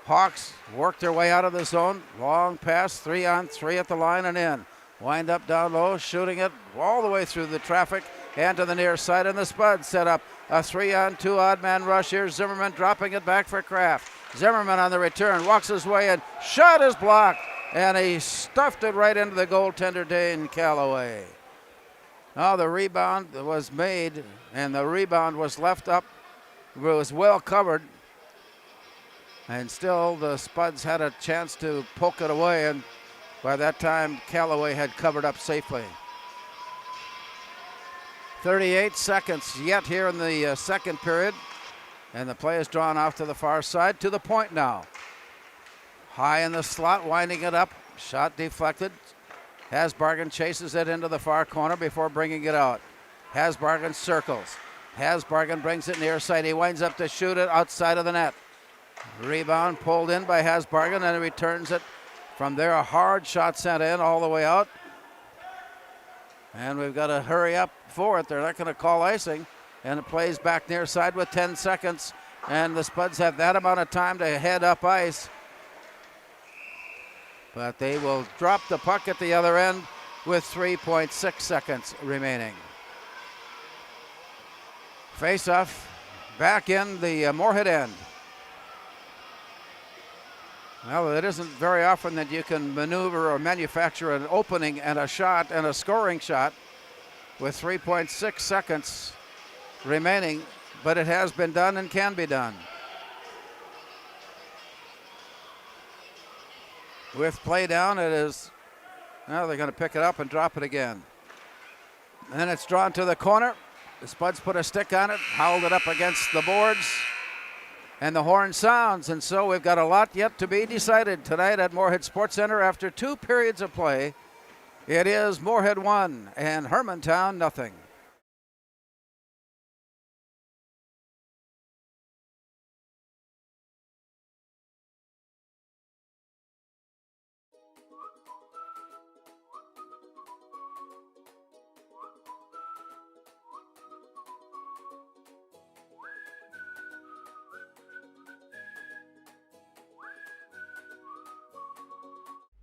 Hawks work their way out of the zone. Long pass, 3-on-3 at the line and in. Wind up down low, shooting it all the way through the traffic and to the near side, and the Spuds set up a 3-on-2 odd man rush here. Zimmerman dropping it back for Kraft. Zimmerman on the return, walks his way in. Shot is blocked, and he stuffed it right into the goaltender, Dane Callaway. Now the rebound was made, and the rebound was left up. It was well covered. And still the Spuds had a chance to poke it away, and by that time Callaway had covered up safely. 38 seconds yet here in the second period, and the play is drawn off to the far side to the point now. High in the slot, winding it up, shot deflected. Hasbargen chases it into the far corner before bringing it out. Hasbargen circles. Hasbargen brings it near side. He winds up to shoot it outside of the net. Rebound pulled in by Hasbargen, and he returns it from there. A hard shot sent in all the way out. And we've got to hurry up for it. They're not going to call icing. and it plays back near side with 10 seconds. And the Spuds have that amount of time to head up ice. But they will drop the puck at the other end with 3.6 seconds remaining. Face-off back in the Moorhead end. Well, it isn't very often that you can maneuver or manufacture an opening and a shot and a scoring shot with 3.6 seconds remaining, but it has been done and can be done. With play down, it is, now they're going to pick it up and drop it again. And then it's drawn to the corner. The Spuds put a stick on it, howled it up against the boards, and the horn sounds. And so we've got a lot yet to be decided tonight at Moorhead Sports Center after 2 periods of play. It is Moorhead 1 and Hermantown nothing.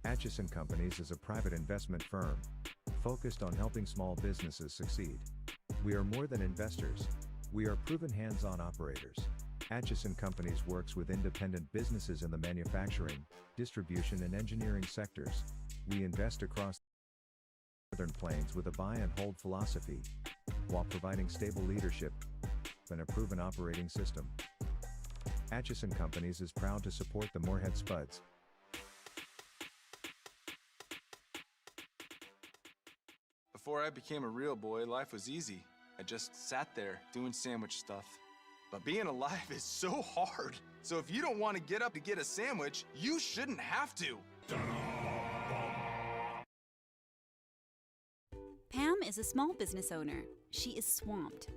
Atchison Companies is a private investment firm focused on helping small businesses succeed. We are more than investors. We are proven hands-on operators. Atchison Companies works with independent businesses in the manufacturing, distribution and engineering sectors. We invest across the Northern Plains with a buy and hold philosophy, while providing stable leadership and a proven operating system. Atchison Companies is proud to support the Moorhead Spuds. Before I became a real boy, life was easy. I just sat there doing sandwich stuff. But being alive is so hard. So if you don't want to get up to get a sandwich, you shouldn't have to. Pam is a small business owner. She is swamped.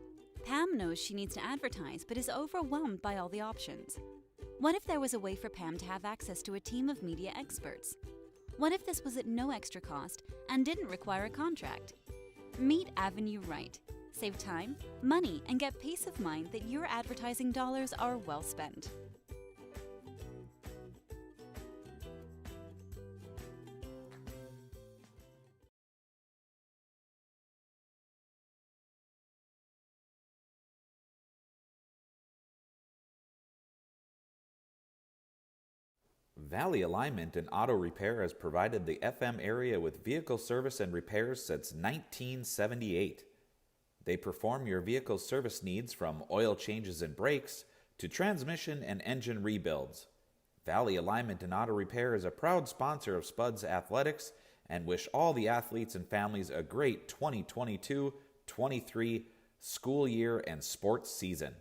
Pam knows she needs to advertise, but is overwhelmed by all the options. What if there was a way for Pam to have access to a team of media experts? What if this was at no extra cost and didn't require a contract? Meet Avenue Right. Save time, money, and get peace of mind that your advertising dollars are well spent. Valley Alignment and Auto Repair has provided the FM area with vehicle service and repairs since 1978. They perform your vehicle service needs from oil changes and brakes to transmission and engine rebuilds. Valley Alignment and Auto Repair is a proud sponsor of Spuds Athletics and wish all the athletes and families a great 2022-23 school year and sports season.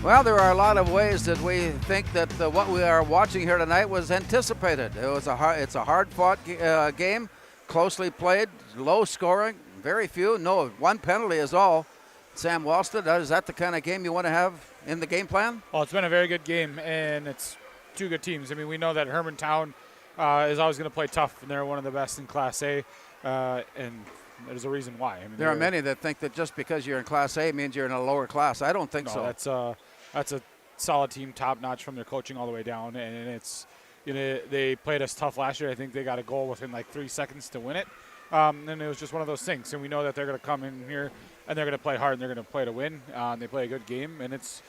Well, there are a lot of ways that we think that what we are watching here tonight was anticipated. It's a hard-fought game, closely played, low scoring, very few. No, one penalty is all. Sam Wallstead, is that the kind of game you want to have in the game plan? Well, it's been a very good game, and it's two good teams. I mean, we know that Hermantown is always going to play tough, and they're one of the best in Class A, and there's a reason why. I mean, there are many that think that just because you're in Class A means you're in a lower class. I don't think so. That's a solid team, top notch from their coaching all the way down, and it's, you know, they played us tough last year. I think they got a goal within like 3 seconds to win it, and it was just one of those things. And we know that they're going to come in here and they're going to play hard and they're going to play to win. And they play a good game, and it's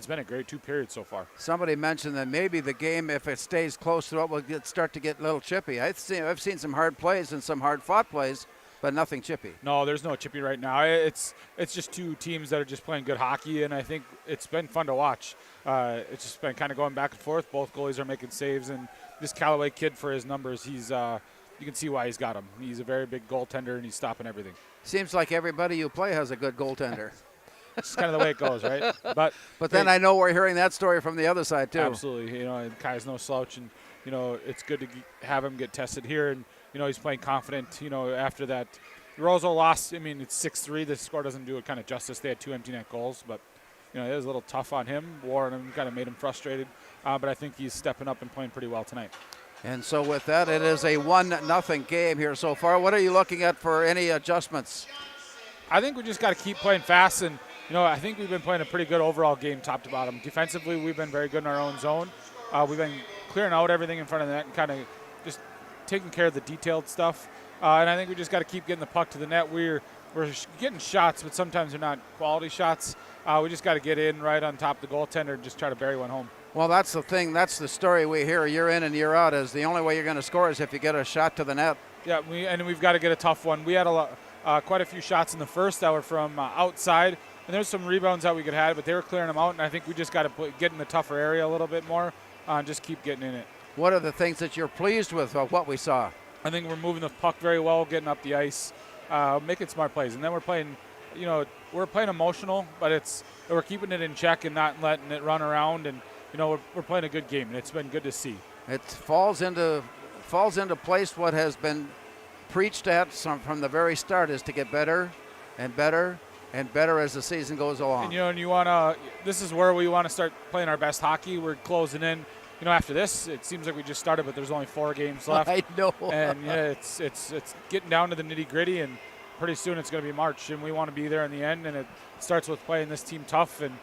been a great 2 periods so far. Somebody mentioned that maybe the game, if it stays close throughout, will start to get a little chippy. I've seen some hard plays and some hard fought plays, but nothing chippy. No, there's no chippy right now. It's just two teams that are just playing good hockey, and I think it's been fun to watch. It's just been kind of going back and forth. Both goalies are making saves, and this Callaway kid, for his numbers, he's you can see why he's got him. He's a very big goaltender, and he's stopping everything. Seems like everybody you play has a good goaltender. It's kind of the way it goes, right? But then I know we're hearing that story from the other side too. Absolutely, and Kai's no slouch, and it's good to have him get tested here, and he's playing confident. After that Roseau loss, I mean it's 6-3. The score doesn't do it kind of justice. They had 2 empty net goals, but it was a little tough on him. War on him kind of made him frustrated, but I think he's stepping up and playing pretty well tonight. And so with that, it is a 1-0 game here so far. What are you looking at for any adjustments? I think we just got to keep playing fast, and I think we've been playing a pretty good overall game top to bottom. Defensively, we've been very good in our own zone. We've been clearing out everything in front of the net and kind of just taking care of the detailed stuff. And I think we just got to keep getting the puck to the net. We're getting shots, but sometimes they're not quality shots. We just got to get in right on top of the goaltender and just try to bury one home. Well, that's the thing. That's the story we hear year in and year out, is the only way you're going to score is if you get a shot to the net. Yeah, we've got to get a tough one. We had quite a few shots in the first that were from outside, and there's some rebounds that we could have, but they were clearing them out, and I think we just got to get in the tougher area a little bit more and just keep getting in it. What are the things that you're pleased with of what we saw? I think we're moving the puck very well, getting up the ice, making smart plays, and then we're playing, we're playing emotional, but we're keeping it in check and not letting it run around, and we're playing a good game, and it's been good to see. It falls into place what has been preached at from the very start, is to get better and better and better as the season goes along. And this is where we want to start playing our best hockey. We're closing in. After this, it seems like we just started, but there's only 4 games left. I know. And it's getting down to the nitty gritty, and pretty soon it's going to be March, and we want to be there in the end. And it starts with playing this team tough, and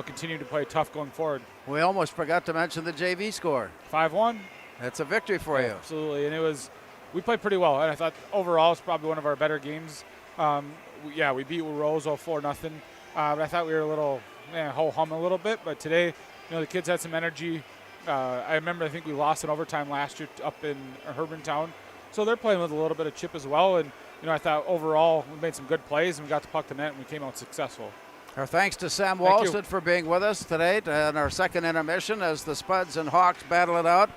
continue to play tough going forward. We almost forgot to mention the JV score. 5-1. That's a victory for you. Absolutely, and we played pretty well, and I thought overall it's probably one of our better games. We beat Roseau 4-0, but I thought we were a little ho-hum a little bit. But today, the kids had some energy. I think we lost in overtime last year up in Hermantown, so they're playing with a little bit of chip as well. And I thought overall we made some good plays, and we got the puck to net, and we came out successful. Our thanks to Sam Walsted for being with us today in our second intermission as the Spuds and Hawks battle it out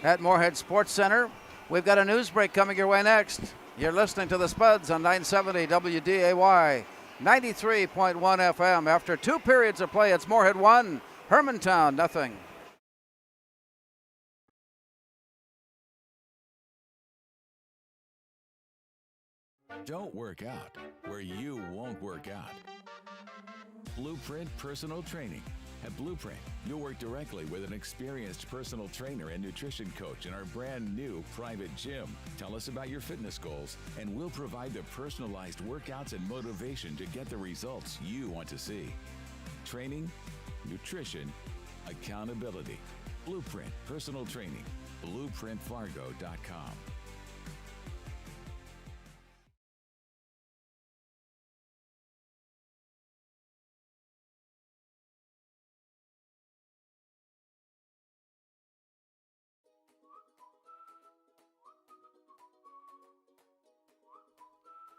at Moorhead Sports Center. We've got a news break coming your way next. You're listening to the Spuds on 970 WDAY, 93.1 FM. After 2 periods of play, it's Moorhead 1, Hermantown 0. Don't work out where you won't work out. Blueprint Personal Training. At Blueprint, you'll work directly with an experienced personal trainer and nutrition coach in our brand new private gym. Tell us about your fitness goals, and we'll provide the personalized workouts and motivation to get the results you want to see. Training, nutrition, accountability. Blueprint Personal Training. BlueprintFargo.com.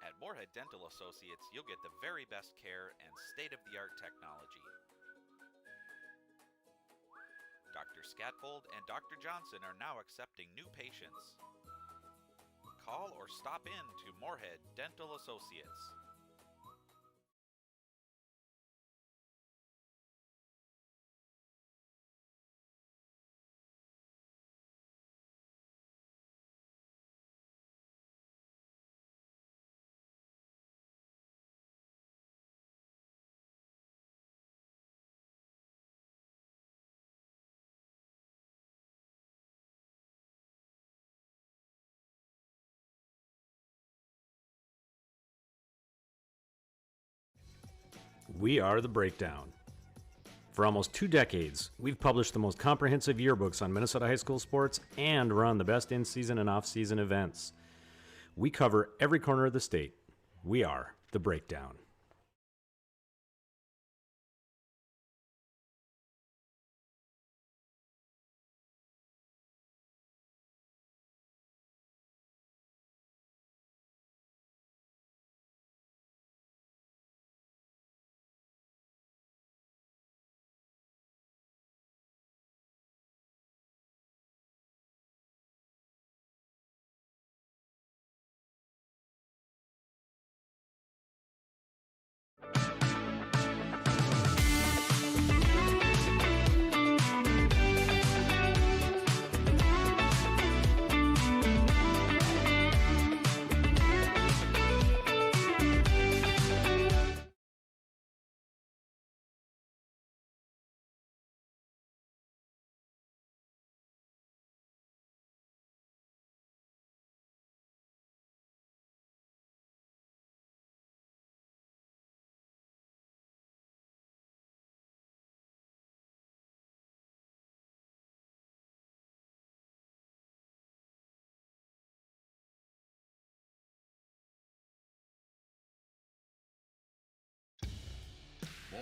At Moorhead Dental Associates, you'll get the very best care and state-of-the-art technology. Dr. Scatfold and Dr. Johnson are now accepting new patients. Call or stop in to Moorhead Dental Associates. We are The Breakdown. For almost 2 decades, we've published the most comprehensive yearbooks on Minnesota high school sports and run the best in-season and off-season events. We cover every corner of the state. We are The Breakdown.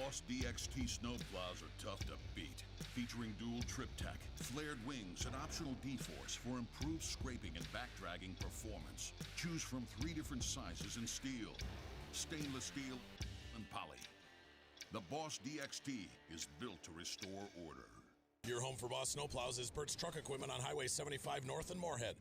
Boss DXT snowplows are tough to beat. Featuring dual trip tech, flared wings, and optional D-force for improved scraping and backdragging performance. Choose from 3 different sizes in steel, stainless steel, and poly. The Boss DXT is built to restore order. Your home for Boss snowplows is Bert's Truck Equipment on Highway 75 North in Moorhead.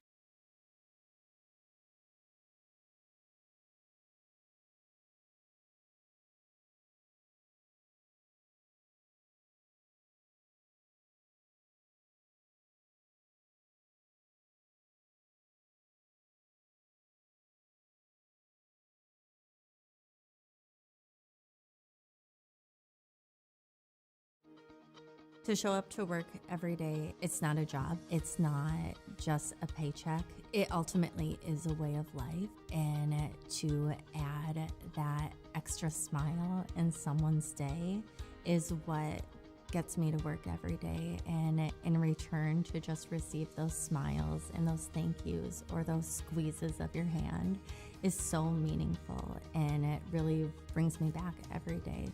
To show up to work every day, it's not a job. It's not just a paycheck. It ultimately is a way of life. And to add that extra smile in someone's day is what gets me to work every day. And in return, to just receive those smiles and those thank yous or those squeezes of your hand is so meaningful. And it really brings me back every day.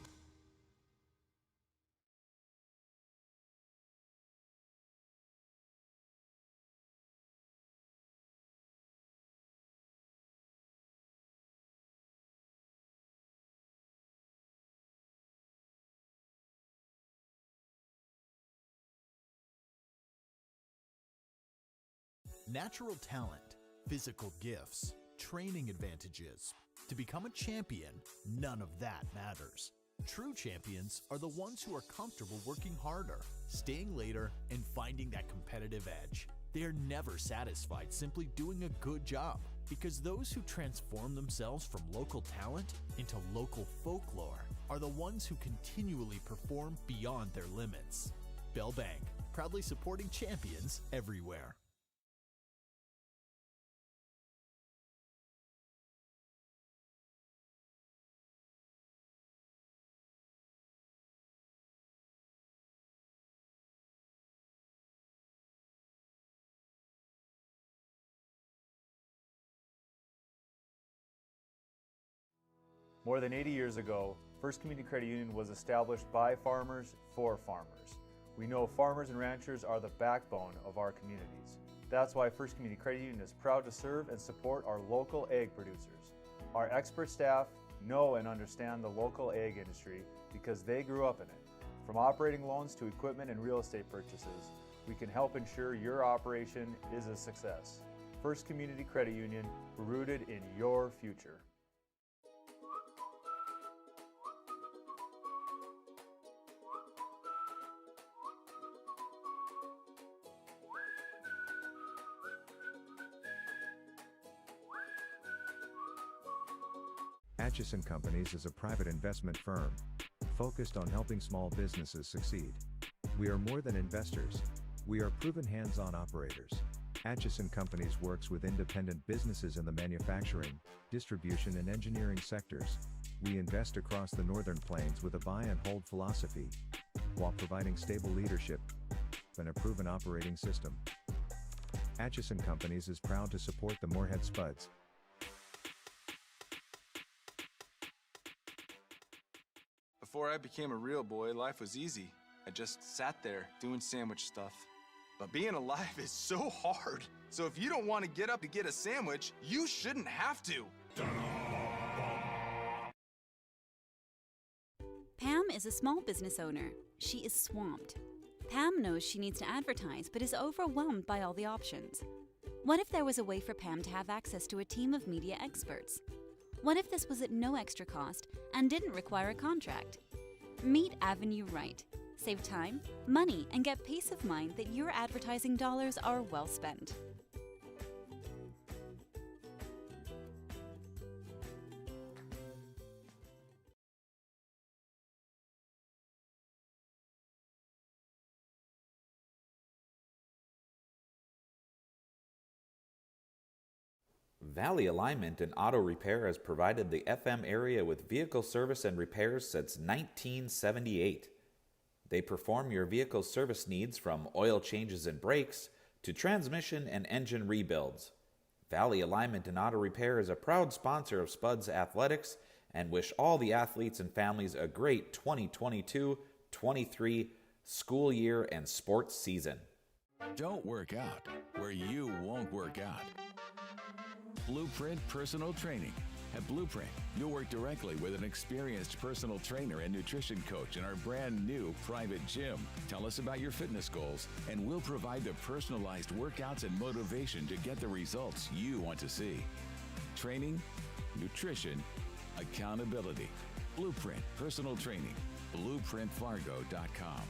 Natural talent, physical gifts, training advantages. To become a champion, none of that matters. True champions are the ones who are comfortable working harder, staying later, and finding that competitive edge. They are never satisfied simply doing a good job, because those who transform themselves from local talent into local folklore are the ones who continually perform beyond their limits. Bell Bank, proudly supporting champions everywhere. More than 80 years ago, First Community Credit Union was established by farmers for farmers. We know farmers and ranchers are the backbone of our communities. That's why First Community Credit Union is proud to serve and support our local ag producers. Our expert staff know and understand the local ag industry because they grew up in it. From operating loans to equipment and real estate purchases, we can help ensure your operation is a success. First Community Credit Union, rooted in your future. Atchison Companies is a private investment firm focused on helping small businesses succeed. We are more than investors. We are proven hands-on operators. Atchison Companies works with independent businesses in the manufacturing, distribution and engineering sectors. We invest across the Northern Plains with a buy and hold philosophy, while providing stable leadership and a proven operating system. Atchison Companies is proud to support the Moorhead Spuds. Before I became a real boy, life was easy. I just sat there doing sandwich stuff. But being alive is so hard. So if you don't want to get up to get a sandwich, you shouldn't have to. Pam is a small business owner. She is swamped. Pam knows she needs to advertise, but is overwhelmed by all the options. What if there was a way for Pam to have access to a team of media experts? What if this was at no extra cost and didn't require a contract? Meet Avenue Right. Save time, money, and get peace of mind that your advertising dollars are well spent. Valley Alignment and Auto Repair has provided the FM area with vehicle service and repairs since 1978. They perform your vehicle service needs from oil changes and brakes to transmission and engine rebuilds. Valley Alignment and Auto Repair is a proud sponsor of Spuds Athletics and wish all the athletes and families a great 2022-23 school year and sports season. Don't work out where you won't work out. Blueprint Personal Training. At Blueprint, you'll work directly with an experienced personal trainer and nutrition coach in our brand new private gym. Tell us about your fitness goals, and we'll provide the personalized workouts and motivation to get the results you want to see. Training, nutrition, accountability. Blueprint Personal Training. BlueprintFargo.com.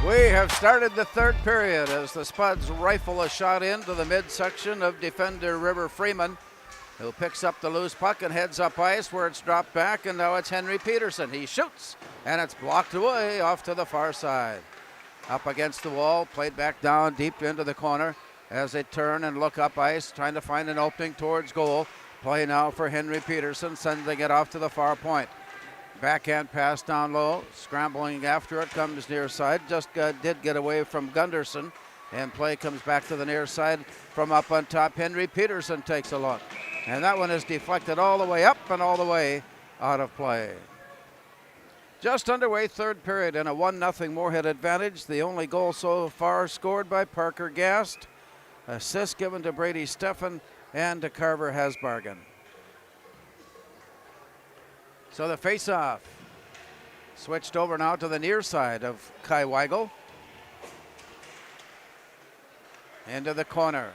We have started the third period as the Spuds rifle a shot into the midsection of defender River Freeman, who picks up the loose puck and heads up ice where it's dropped back, and now it's Henry Peterson. He shoots, and it's blocked away off to the far side. Up against the wall, played back down deep into the corner as they turn and look up ice, trying to find an opening towards goal. Play now for Henry Peterson, sending it off to the far point. Backhand pass down low, scrambling after it, comes near side, just did get away from Gunderson, and play comes back to the near side from up on top. Henry Peterson takes a look, and that one is deflected all the way up and all the way out of play. Just underway, third period, and a 1-0 Moorhead advantage. The only goal so far scored by Parker Gast. Assist given to Brady Steffen and to Carver Hasbargen. So the face-off switched over now to the near side of Kai Weigel. Into the corner.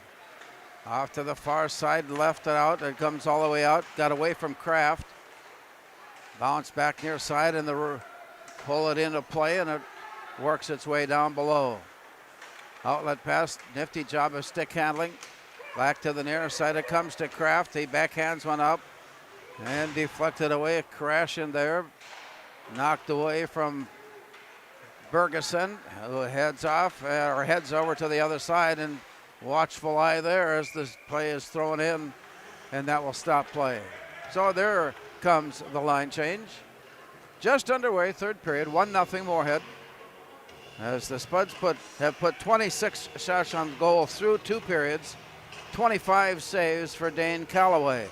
Off to the far side, left it out. It comes all the way out. Got away from Kraft. Bounce back near side and pull it into play, and it works its way down below. Outlet pass, nifty job of stick handling. Back to the near side it comes to Kraft. He backhands one up and deflected away. A crash in there. Knocked away from Bergeson, who heads off or heads over to the other side, and watchful eye there as this play is thrown in, and that will stop play. So there comes the line change. Just underway, third period, 1-0 Moorhead. As the Spuds have put 26 shots on goal through two periods, 25 saves for Dane Calloway.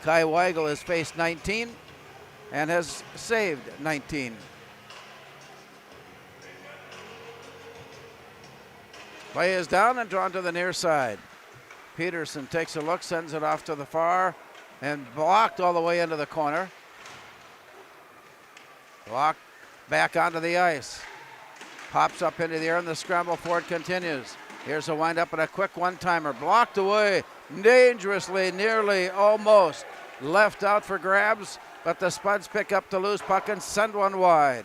Kai Weigel has faced 19 and has saved 19. Play is down and drawn to the near side. Peterson takes a look, sends it off to the far, and blocked all the way into the corner. Blocked back onto the ice. Pops up into the air, and the scramble for it continues. Here's a windup and a quick one-timer. Blocked away dangerously, nearly, almost. Left out for grabs, but the Spuds pick up the loose puck and send one wide.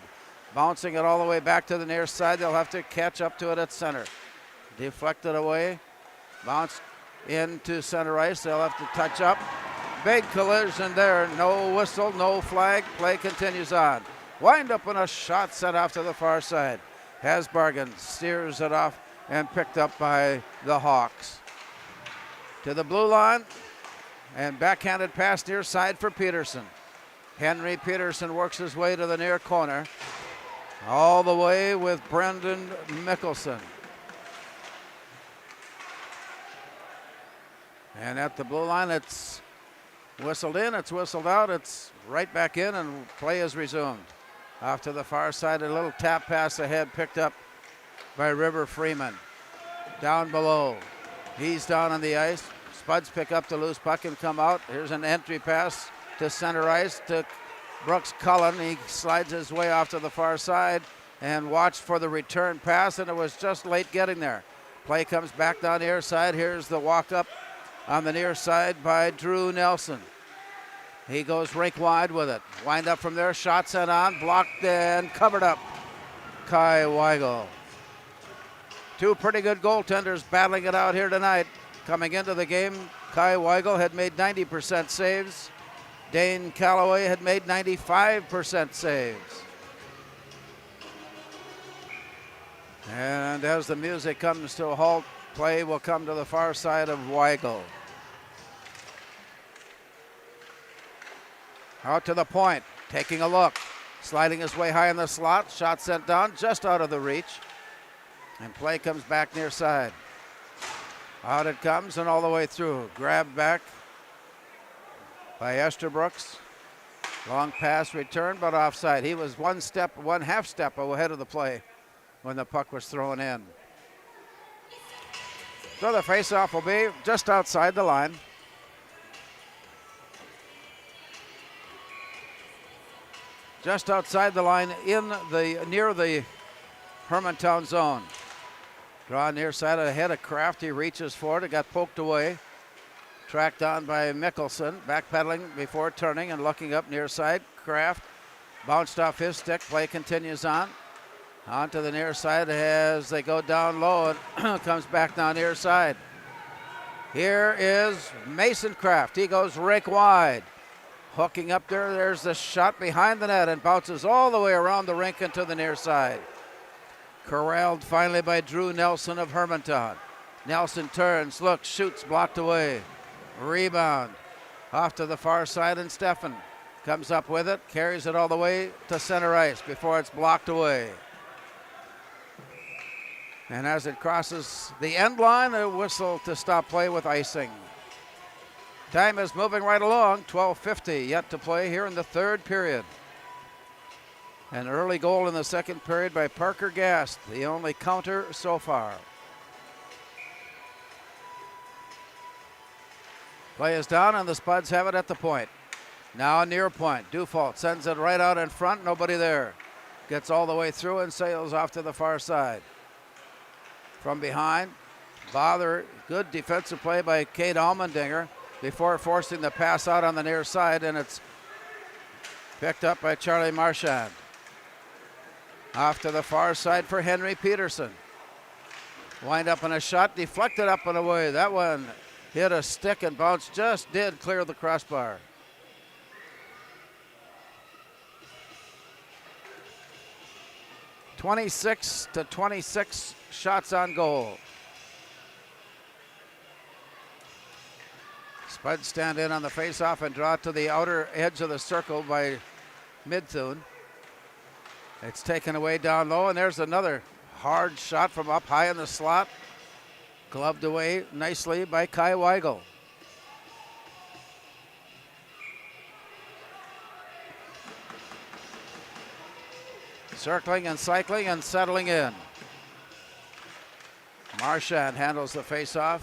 Bouncing it all the way back to the near side. They'll have to catch up to it at center. Deflected away. Bounced into center ice. They'll have to touch up. Big collision there. No whistle, no flag. Play continues on. Wind up and a shot sent off to the far side. Hasbargen steers it off and picked up by the Hawks. To the blue line, and backhanded pass near side for Peterson. Henry Peterson works his way to the near corner, all the way with Brendan Mickelson. And at the blue line, it's whistled in, it's whistled out, it's right back in, and play is resumed. Off to the far side, a little tap pass ahead, picked up by River Freeman. Down below, he's down on the ice. Spuds pick up the loose puck and come out. Here's an entry pass to center ice to Brooks Cullen. He slides his way off to the far side and watched for the return pass, and it was just late getting there. Play comes back down the near side. Here's the walk-up on the near side by Drew Nelson. He goes rink wide with it. Wind up from there, shot sent on, blocked and covered up. Kai Weigel. Two pretty good goaltenders battling it out here tonight. Coming into the game, Kai Weigel had made 90% saves. Dane Calloway had made 95% saves. And as the music comes to a halt, play will come to the far side of Weigel. Out to the point, taking a look. Sliding his way high in the slot. Shot sent down, just out of the reach. And play comes back near side. Out it comes and all the way through. Grabbed back by Esterbrooks. Long pass return, but offside. He was one half step ahead of the play when the puck was thrown in. So the faceoff will be just outside the line. Just outside the line near the Hermantown zone. Draw near side ahead of Kraft. He reaches for it. It got poked away. Tracked on by Mickelson. Backpedaling before turning and looking up near side. Kraft bounced off his stick. Play continues on. On to the near side as they go down low. And comes back down near side. Here is Mason Kraft. He goes rink wide. Hooking up there. There's the shot behind the net and bounces all the way around the rink into the near side. Corralled finally by Drew Nelson of Hermantown. Nelson turns, looks, shoots, blocked away. Rebound. Off to the far side, and Steffen comes up with it, carries it all the way to center ice before it's blocked away. And as it crosses the end line, a whistle to stop play with icing. Time is moving right along, 12:50 yet to play here in the third period. An early goal in the second period by Parker Gast, the only counter so far. Play is down and the Spuds have it at the point. Now near point, Dufault sends it right out in front, nobody there. Gets all the way through and sails off to the far side. From behind, Bother, good defensive play by Kate Almendinger before forcing the pass out on the near side, and it's picked up by Charlie Marchand. Off to the far side for Henry Peterson. Wind up on a shot, deflected up and away. That one hit a stick and bounced, just did clear the crossbar. (26-26) shots on goal. Spuds stand in on the faceoff and draw it to the outer edge of the circle by Midthun. It's taken away down low, and there's another hard shot from up high in the slot. Gloved away nicely by Kai Weigel. Circling and cycling and settling in. Marchand handles the faceoff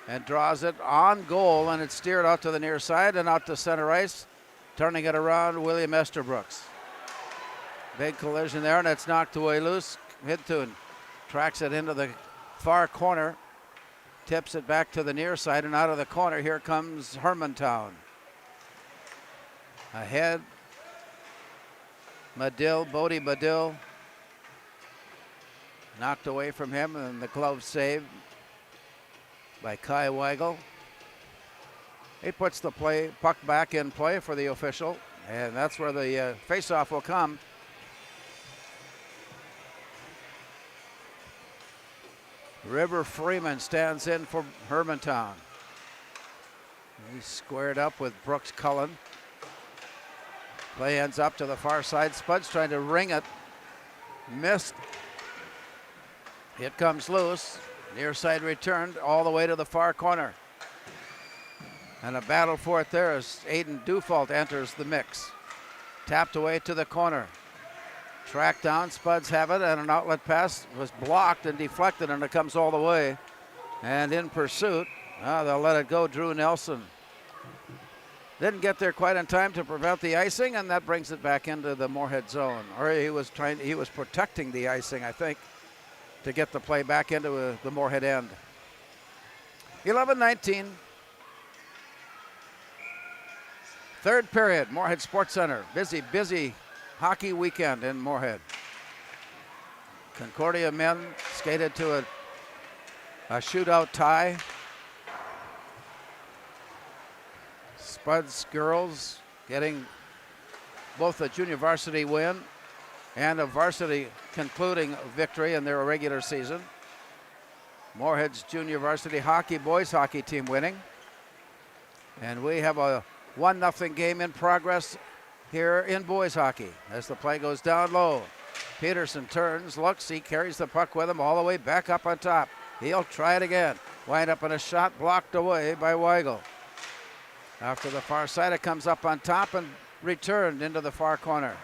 and draws it on goal, and it's steered out to the near side and out to center ice. Turning it around, William Esterbrooks. Big collision there, and it's knocked away loose. Midthun tracks it into the far corner, tips it back to the near side, and out of the corner, here comes Hermantown. Ahead, Bodie Medill. Knocked away from him, and the glove saved by Kai Weigel. He puts the puck back in play for the official, and that's where the faceoff will come. River Freeman stands in for Hermantown. He's squared up with Brooks Cullen. Play ends up to the far side. Spuds trying to ring it. Missed. It comes loose. Near side returned all the way to the far corner. And a battle for it there as Aiden Dufault enters the mix. Tapped away to the corner. Tracked down, Spuds have it, and an outlet pass was blocked and deflected, and it comes all the way. And in pursuit, they'll let it go, Drew Nelson. Didn't get there quite in time to prevent the icing, and that brings it back into the Moorhead zone. Or he was protecting the icing, I think, to get the play back into the Moorhead end. 11-19. Third period, Moorhead Sports Center. Busy hockey weekend in Moorhead. Concordia men skated to a shootout tie. Spuds girls getting both a junior varsity win and a varsity concluding victory in their regular season. Moorhead's junior varsity hockey, boys hockey team winning. And we have a 1-0 game in progress here in boys hockey as the play goes down low. Peterson turns, looks, he carries the puck with him all the way back up on top. He'll try it again. Wind up in a shot blocked away by Weigel. After the far side, it comes up on top and returned into the far corner.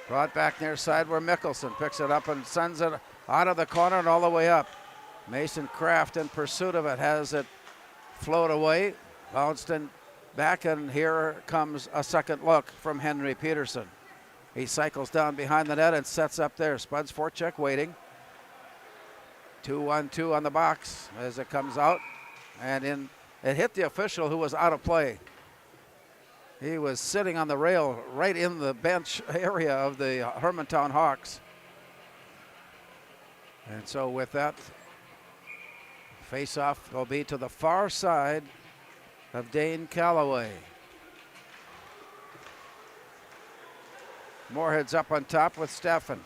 Brought back near side where Mickelson picks it up and sends it out of the corner and all the way up. Mason Kraft in pursuit of it has it float away, bounced in back, and here comes a second look from Henry Peterson. He cycles down behind the net and sets up there. Spuds forecheck waiting. 2-1-2 on the box as it comes out, and it hit the official who was out of play. He was sitting on the rail right in the bench area of the Hermantown Hawks. And so with that, face-off will be to the far side of Dane Calloway. Moorhead's up on top with Steffen.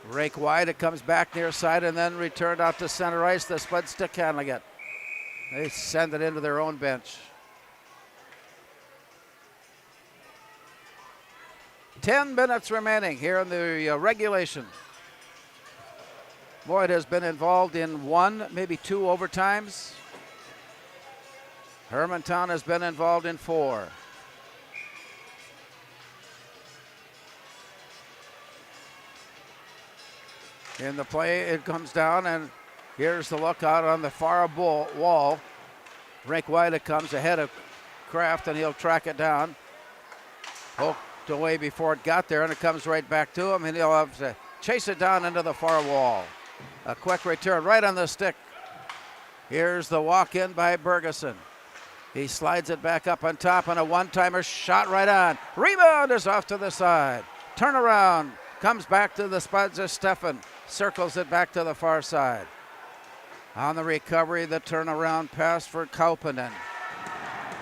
Rake wide, it comes back near side and then returned out to center ice. The Spuds stick handling it. They send it into their own bench. 10 minutes remaining here in the regulation. Moorhead has been involved in 1, maybe 2 overtimes. Hermantown has been involved in 4. In the play, it comes down, and here's the look out on the far wall. Rink wide, it comes ahead of Kraft, and he'll track it down. Poked away before it got there, and it comes right back to him, and he'll have to chase it down into the far wall. A quick return right on the stick. Here's the walk-in by Bergeson. He slides it back up on top, and a one-timer shot right on. Rebound is off to the side. Turnaround comes back to the Spuds as Steffen circles it back to the far side. On the recovery, the turnaround pass for Kaupinen.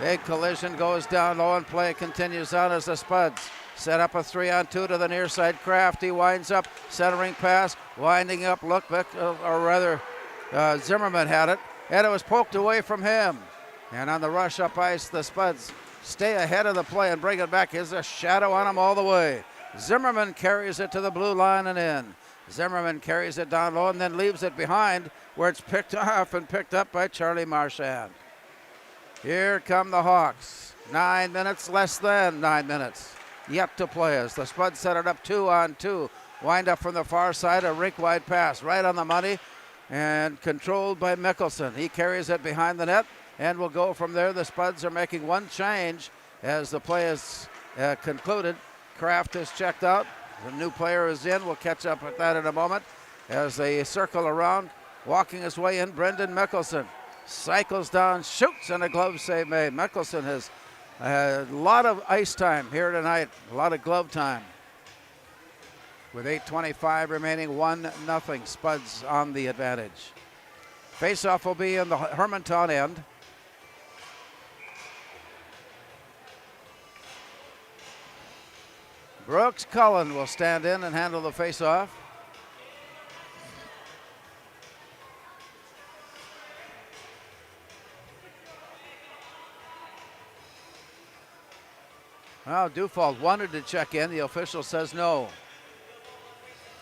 Big collision goes down low, and play continues on as the Spuds set up a 3-on-2 to the near side. Kraft, he winds up, centering pass, winding up, look back, or rather Zimmerman had it, and it was poked away from him. And on the rush up ice, the Spuds stay ahead of the play and bring it back. There's a shadow on him all the way. Zimmerman carries it to the blue line and in. Zimmerman carries it down low and then leaves it behind where it's picked off and picked up by Charlie Marchand. Here come the Hawks. 9 minutes, less than 9 minutes yet to play as the Spuds set it up 2-on-2. Wind up from the far side, a rink-wide pass right on the money and controlled by Mickelson. He carries it behind the net and will go from there. The Spuds are making one change as the play is concluded. Kraft is checked out. The new player is in. We'll catch up with that in a moment. As they circle around, walking his way in, Brendan Mickelson cycles down, shoots, and a glove save made. Mickelson has a lot of ice time here tonight, a lot of glove time. With 8:25 remaining, 1-0, Spuds on the advantage. Face-off will be in the Hermantown end. Brooks Cullen will stand in and handle the face-off. Well, Dufault wanted to check in. The official says no.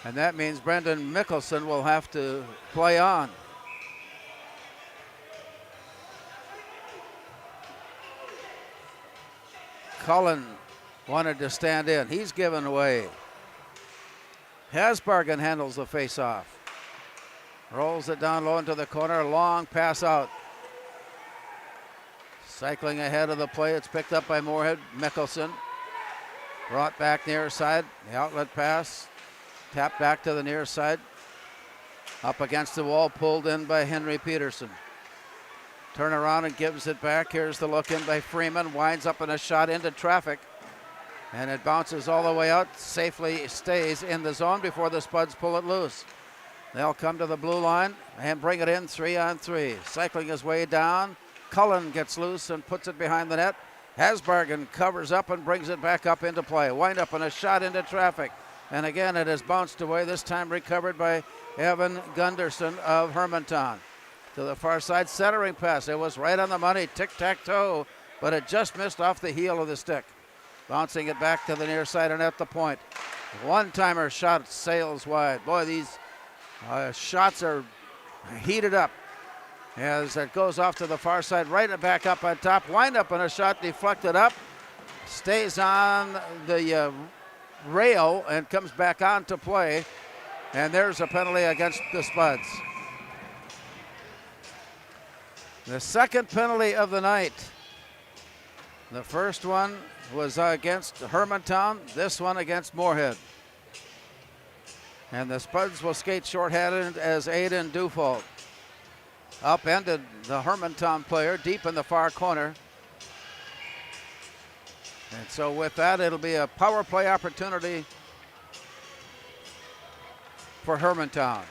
And that means Brendan Mickelson will have to play on. Cullen wanted to stand in. He's given away. Hasbargen handles the face-off. Rolls it down low into the corner. Long pass out. Cycling ahead of the play. It's picked up by Moorhead. Mickelson brought back near side. The outlet pass. Tapped back to the near side. Up against the wall. Pulled in by Henry Peterson. Turn around and gives it back. Here's the look in by Freeman. Winds up in a shot into traffic. And it bounces all the way out. Safely stays in the zone before the Spuds pull it loose. They'll come to the blue line and bring it in 3-on-3. Cycling his way down. Cullen gets loose and puts it behind the net. Hasbargen covers up and brings it back up into play. Wind up and a shot into traffic. And again, it has bounced away, this time recovered by Evan Gunderson of Hermantown. To the far side, centering pass. It was right on the money, tic-tac-toe, but it just missed off the heel of the stick. Bouncing it back to the near side and at the point. One-timer shot sails wide. Boy, these shots are heated up as it goes off to the far side, right back up on top. Wind up and a shot deflected up. Stays on the rail and comes back on to play. And there's a penalty against the Spuds. The second penalty of the night. The first one was against Hermantown, this one against Moorhead. And the Spuds will skate shorthanded as Aiden Dufault upended the Hermantown player deep in the far corner. And so with that, it'll be a power play opportunity for Hermantown.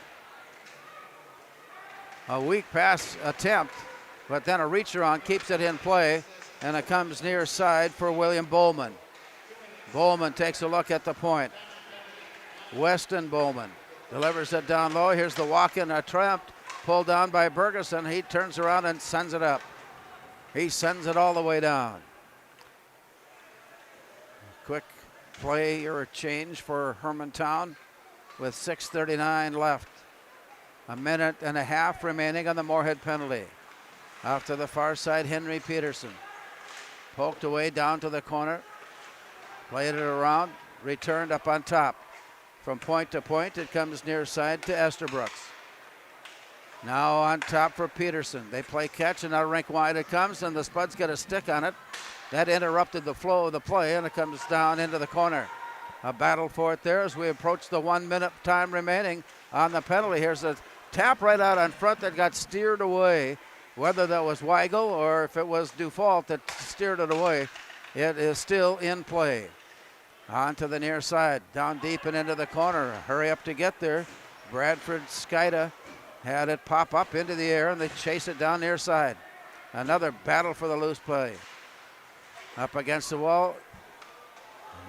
A weak pass attempt, but then a reacher on keeps it in play, and it comes near side for William Bowman. Bowman takes a look at the point. Weston Bowman delivers it down low. Here's the walk-in attempt, pulled down by Bergeson. He turns around and sends it up. He sends it all the way down. Quick play or change for Hermantown with 6:39 left. A minute and a half remaining on the Moorhead penalty. Off to the far side, Henry Peterson. Poked away down to the corner. Played it around, returned up on top. From point to point, it comes near side to Esterbrooks. Now on top for Peterson. They play catch, and now rink wide it comes, and the Spuds get a stick on it. That interrupted the flow of the play, and it comes down into the corner. A battle for it there as we approach the 1 minute time remaining on the penalty. Here's a tap right out on front that got steered away. Whether that was Weigel or if it was Dufault that steered it away, it is still in play. On to the near side, down deep and into the corner. Hurry up to get there. Bradford Skida had it pop up into the air, and they chase it down near side. Another battle for the loose play. Up against the wall.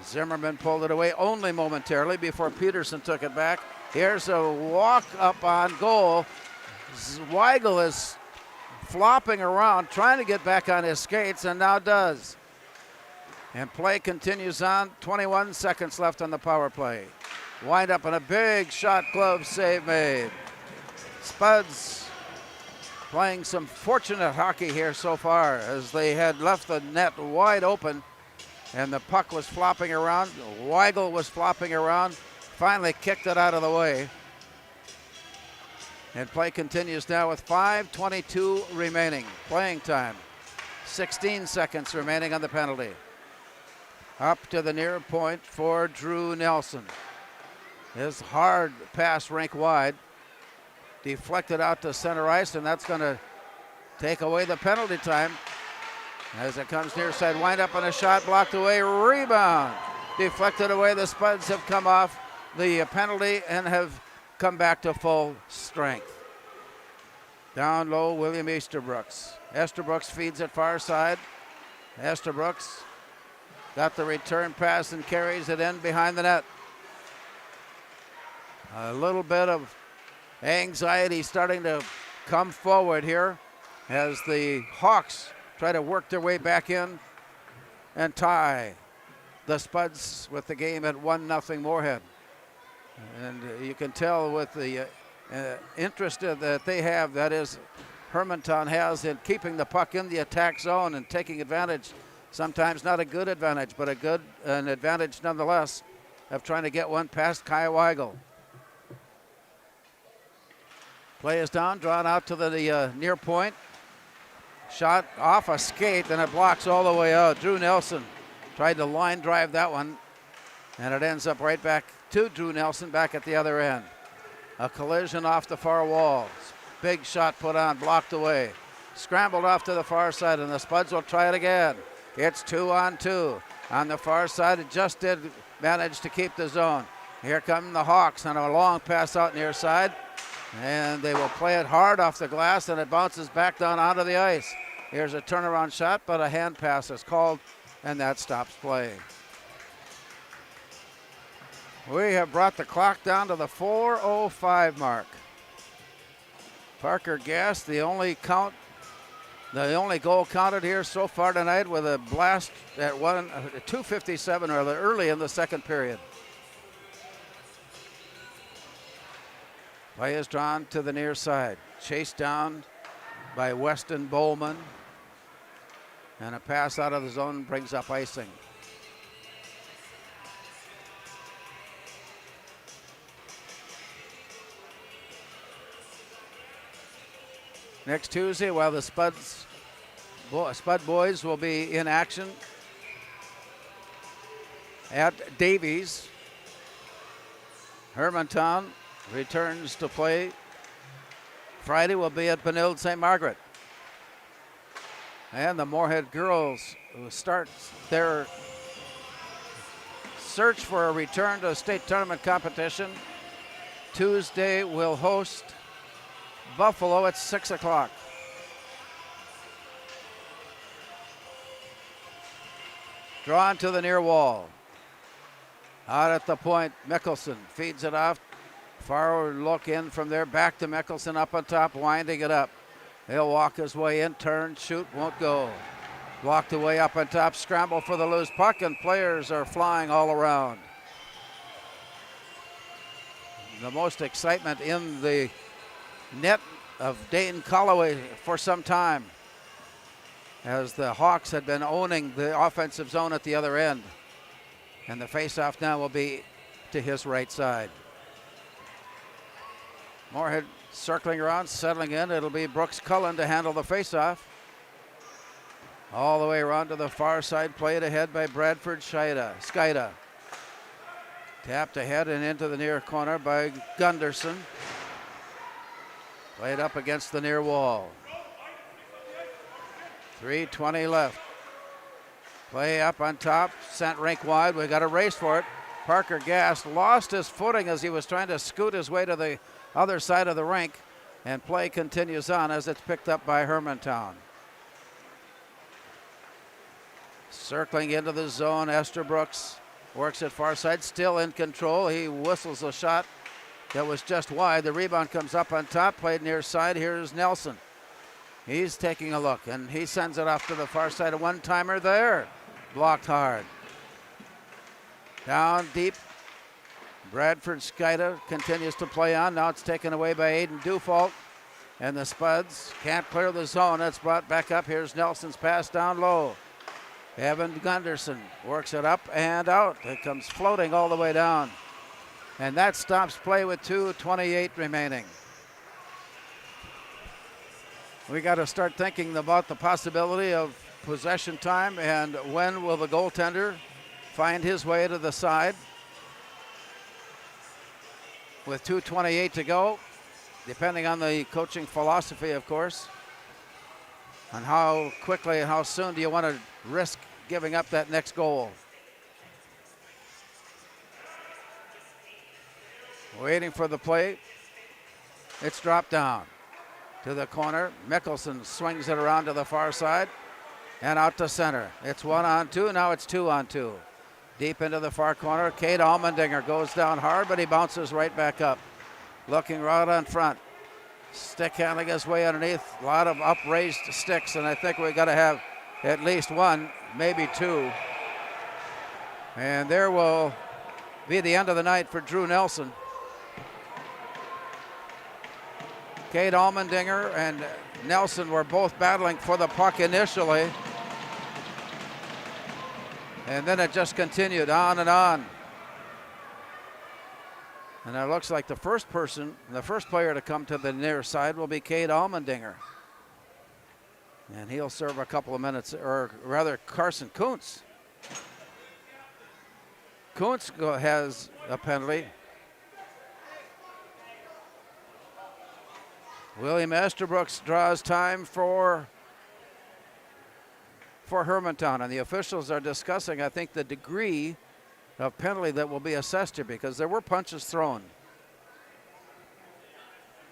Zimmerman pulled it away only momentarily before Peterson took it back. Here's a walk up on goal. Weigel is flopping around, trying to get back on his skates, and now does. And play continues on. 21 seconds left on the power play. Wind up and a big shot glove save made. Spuds playing some fortunate hockey here so far as they had left the net wide open and the puck was flopping around. Weigel was flopping around, finally kicked it out of the way. And play continues now with 5:22 remaining. Playing time. 16 seconds remaining on the penalty. Up to the near point for Drew Nelson. His hard pass rink wide. Deflected out to center ice, and that's going to take away the penalty time. As it comes near side, wind up on a shot, blocked away, rebound. Deflected away, the Spuds have come off the penalty and have come back to full strength. Down low, William Easterbrooks. Esterbrooks feeds it far side. Esterbrooks got the return pass and carries it in behind the net. A little bit of anxiety starting to come forward here as the Hawks try to work their way back in and tie the Spuds with the game at 1-0 Moorhead. And you can tell with the interest that they have, that is Hermantown has, in keeping the puck in the attack zone and taking advantage, sometimes not a good advantage, but an advantage nonetheless, of trying to get one past Kai Weigel. Play is down, drawn out to the near point. Shot off a skate, and it blocks all the way out. Drew Nelson tried to line drive that one, and it ends up right back to Drew Nelson back at the other end. A collision off the far wall. Big shot put on, blocked away. Scrambled off to the far side, and the Spuds will try it again. It's 2-on-2. On the far side, it just did manage to keep the zone. Here come the Hawks on a long pass out near side, and they will play it hard off the glass, and it bounces back down onto the ice. Here's a turnaround shot, but a hand pass is called, and that stops play. We have brought the clock down to the 4:05 mark. Parker Gass, the only goal counted here so far tonight, with a blast at 2:57 early in the second period. Play is drawn to the near side. Chased down by Weston Bowman. And a pass out of the zone brings up icing. Next Tuesday, while the Spud boys will be in action at Davies, Hermantown returns to play. Friday will be at Benilde St. Margaret. And the Moorhead girls will start their search for a return to a state tournament competition. Tuesday will host Buffalo at 6 o'clock. Drawn to the near wall. Out at the point, Mickelson feeds it off. Forward look in from there, back to Mickelson up on top, winding it up. He'll walk his way in, turn, shoot, won't go. Blocked away up on top, scramble for the loose puck, and players are flying all around. The most excitement in the net of Dayton Colloway for some time, as the Hawks had been owning the offensive zone at the other end. And the faceoff now will be to his right side. Moorhead circling around, settling in. It'll be Brooks Cullen to handle the faceoff. All the way around to the far side, played ahead by Bradford Skida. Tapped ahead and into the near corner by Gunderson. Played up against the near wall. 3:20 left. Play up on top, sent rink wide. We got a race for it. Parker Gass lost his footing as he was trying to scoot his way to the other side of the rink, and play continues on as it's picked up by Hermantown. Circling into the zone, Esterbrooks works at far side, still in control. He whistles a shot that was just wide. The rebound comes up on top, played near side. Here's Nelson. He's taking a look, and he sends it off to the far side. A one-timer there, blocked hard. Down deep. Bradford Skida continues to play on. Now it's taken away by Aiden Dufault. And the Spuds can't clear the zone. It's brought back up. Here's Nelson's pass down low. Evan Gunderson works it up and out. It comes floating all the way down. And that stops play with 2:28 remaining. We got to start thinking about the possibility of possession time, and when will the goaltender find his way to the side. With 2:28 to go, depending on the coaching philosophy, of course, on how quickly and how soon do you want to risk giving up that next goal. Waiting for the play. It's dropped down to the corner. Mickelson swings it around to the far side and out to center. It's 1-on-2, now it's 2-on-2. Deep into the far corner, Kate Allmendinger goes down hard, but he bounces right back up. Looking right on front. Stick handling his way underneath. A lot of upraised sticks, and I think we got to have at least one, maybe two. And there will be the end of the night for Drew Nelson. Kate Allmendinger and Nelson were both battling for the puck initially. And then it just continued on and on. And it looks like the first player to come to the near side will be Kate Allmendinger. And he'll serve a couple of minutes, or rather Carson Kuntz. Kuntz has a penalty. William Estabrooks draws time for Hermantown, and the officials are discussing, I think, the degree of penalty that will be assessed here, because there were punches thrown.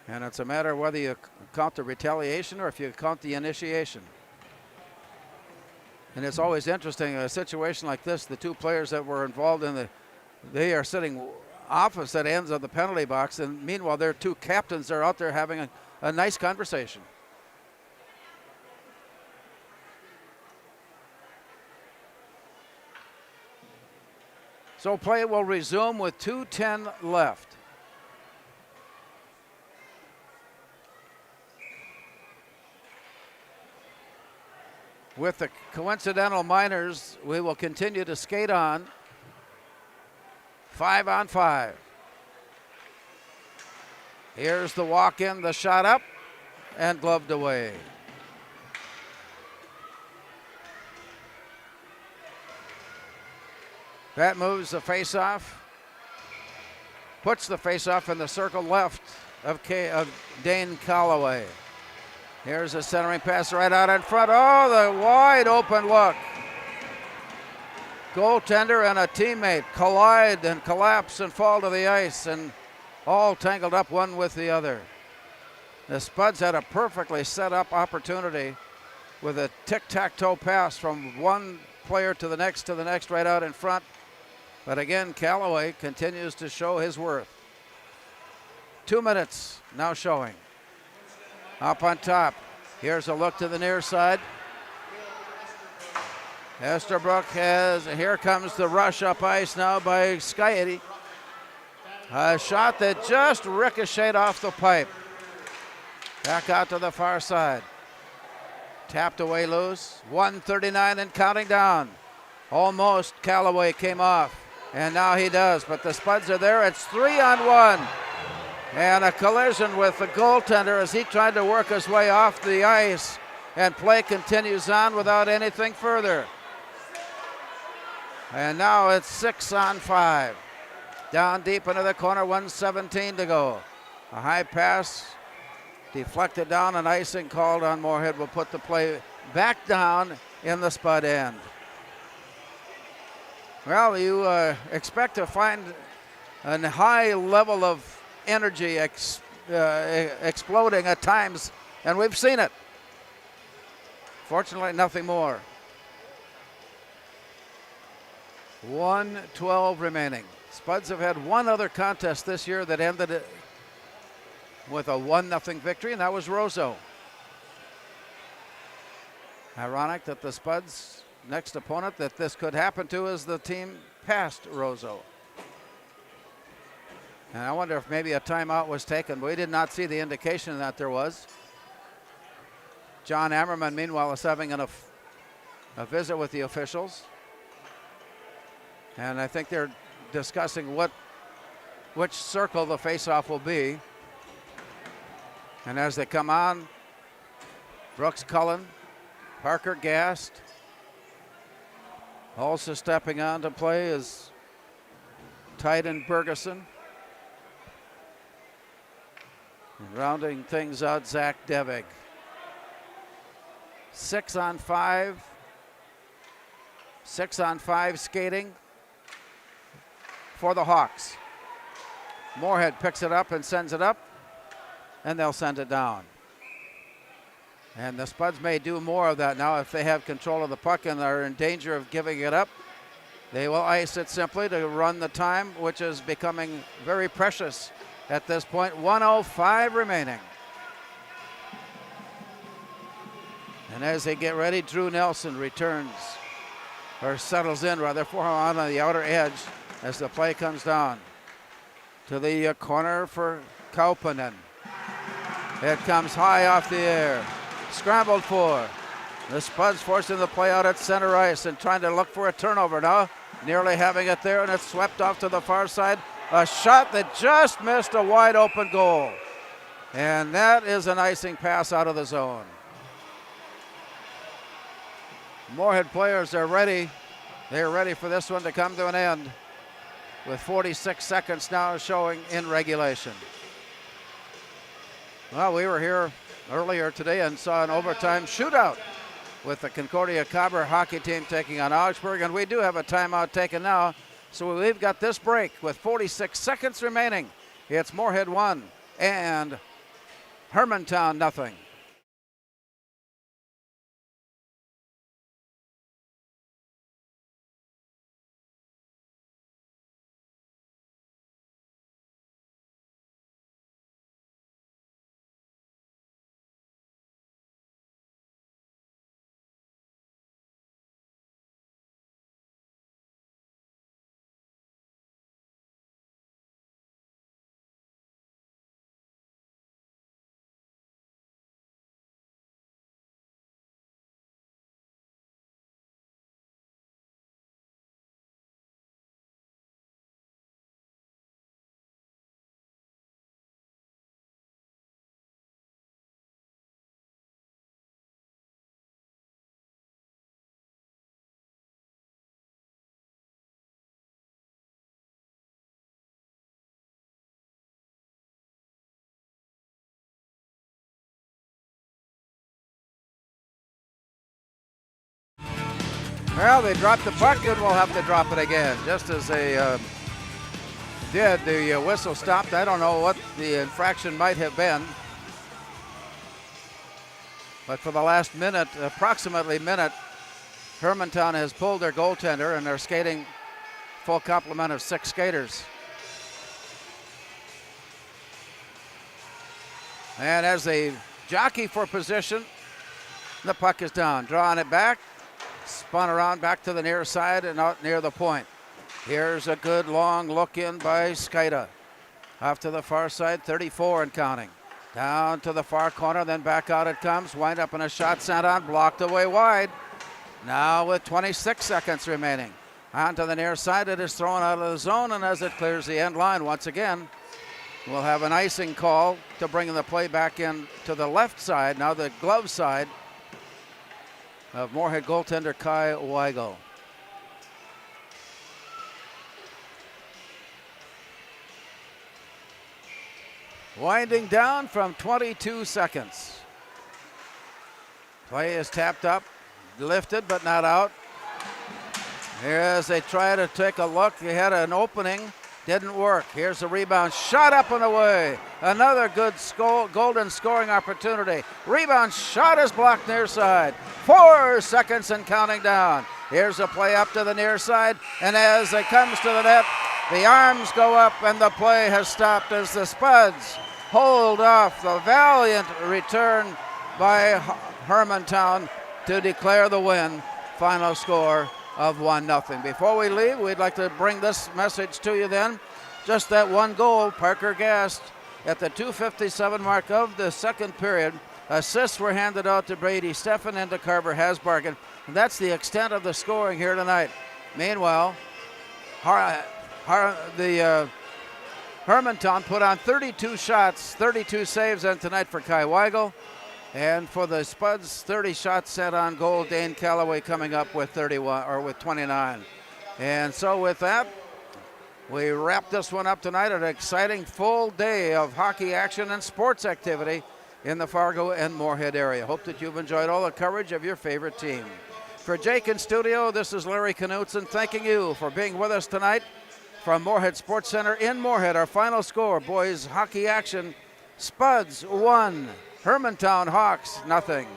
And it's a matter of whether you count the retaliation or if you count the initiation. And it's always interesting in a situation like this, the two players that were involved in they are sitting opposite ends of the penalty box, and meanwhile their two captains are out there having a nice conversation. So play will resume with 2:10 left. With the coincidental minors, we will continue to skate on. 5-on-5. Here's the walk-in, the shot up, and gloved away. That moves the face-off, puts the face-off in the circle left of Dane Calloway. Here's a centering pass right out in front. Oh, the wide open look. Goaltender and a teammate collide and collapse and fall to the ice, and all tangled up one with the other. The Spuds had a perfectly set up opportunity with a tic-tac-toe pass from one player to the next right out in front. But again, Calloway continues to show his worth. 2 minutes now showing. Up on top, here's a look to the near side. Esterbrook here comes the rush up ice now by Skyety. A shot that just ricocheted off the pipe. Back out to the far side. Tapped away loose. 1:39 and counting down. Almost Calloway came off, and now he does, but the Spuds are there. It's 3-on-1. And a collision with the goaltender as he tried to work his way off the ice, and play continues on without anything further. And now it's 6-on-5. Down deep into the corner, 1:17 to go. A high pass deflected down, and icing called on Moorhead will put the play back down in the Spud end. Well, you expect to find a high level of energy exploding at times, and we've seen it. Fortunately, nothing more. 1:12 remaining. Spuds have had one other contest this year that ended with a 1-0 victory, and that was Roseau. Ironic that the Spuds' next opponent that this could happen to is the team past Roseau. And I wonder if maybe a timeout was taken, but we did not see the indication that there was. John Ammerman, meanwhile, is having a visit with the officials. And I think they're discussing which circle the faceoff will be. And as they come on, Brooks Cullen, Parker Gast. Also stepping on to play is Tyden Bergeson. And rounding things out, Zach Devig. 6-on-5. 6-on-5 skating for the Hawks. Moorhead picks it up and sends it up, and they'll send it down. And the Spuds may do more of that now if they have control of the puck and are in danger of giving it up. They will ice it simply to run the time, which is becoming very precious at this point. 1:05 remaining. And as they get ready, Drew Nelson returns, or settles in rather, for him on the outer edge as the play comes down. To the corner for Kaupanen. It comes high off the air. Scrambled for. The Spuds forcing the play out at center ice and trying to look for a turnover now. Nearly having it there, and it's swept off to the far side. A shot that just missed a wide open goal. And that is an icing pass out of the zone. Moorhead players are ready. They're ready for this one to come to an end with 46 seconds now showing in regulation. Well, we were here earlier today and saw an overtime shootout with the Concordia Cobber hockey team taking on Augsburg, and we do have a timeout taken now. So we've got this break with 46 seconds remaining. It's Moorhead 1 and Hermantown nothing. Well, they dropped the puck and we'll have to drop it again. Just as they did, the whistle stopped. I don't know what the infraction might have been. But for the last minute, approximately minute, Hermantown has pulled their goaltender and they're skating full complement of 6 skaters. And as they jockey for position, the puck is down, drawing it back. Spun around back to the near side and out near the point. Here's a good long look in by Skaida. Off to the far side, 34 and counting. Down to the far corner, then back out it comes. Wind up in a shot sent on, blocked away wide. Now with 26 seconds remaining. On to the near side, it is thrown out of the zone, and as it clears the end line once again, we'll have an icing call to bring the play back in to the left side, now the glove side of Moorhead goaltender Kai Weigel. Winding down from 22 seconds. Play is tapped up, lifted but not out. Here as they try to take a look, they had an opening, didn't work. Here's the rebound, shot up and away. Another good golden scoring opportunity. Rebound shot is blocked near side. 4 seconds and counting down. Here's a play up to the near side, and as it comes to the net, the arms go up and the play has stopped as the Spuds hold off the valiant return by Hermantown to declare the win. Final score of 1-0. Before we leave, we'd like to bring this message to you then. Just that one goal, Parker Gast, at the 2:57 mark of the second period. Assists were handed out to Brady Steffen and to Carver Hasbargen. And that's the extent of the scoring here tonight. Meanwhile, Hermantown put on 32 shots, 32 saves on tonight for Kai Weigel. And for the Spuds, 30 shots set on goal. Dane Calloway coming up with 29. And so with that, we wrap this one up tonight. An exciting full day of hockey action and sports activity in the Fargo and Moorhead area. Hope that you've enjoyed all the coverage of your favorite team. For Jake in studio, this is Larry Knutson thanking you for being with us tonight from Moorhead Sports Center in Moorhead. Our final score, boys hockey action, Spuds 1, Hermantown Hawks 0.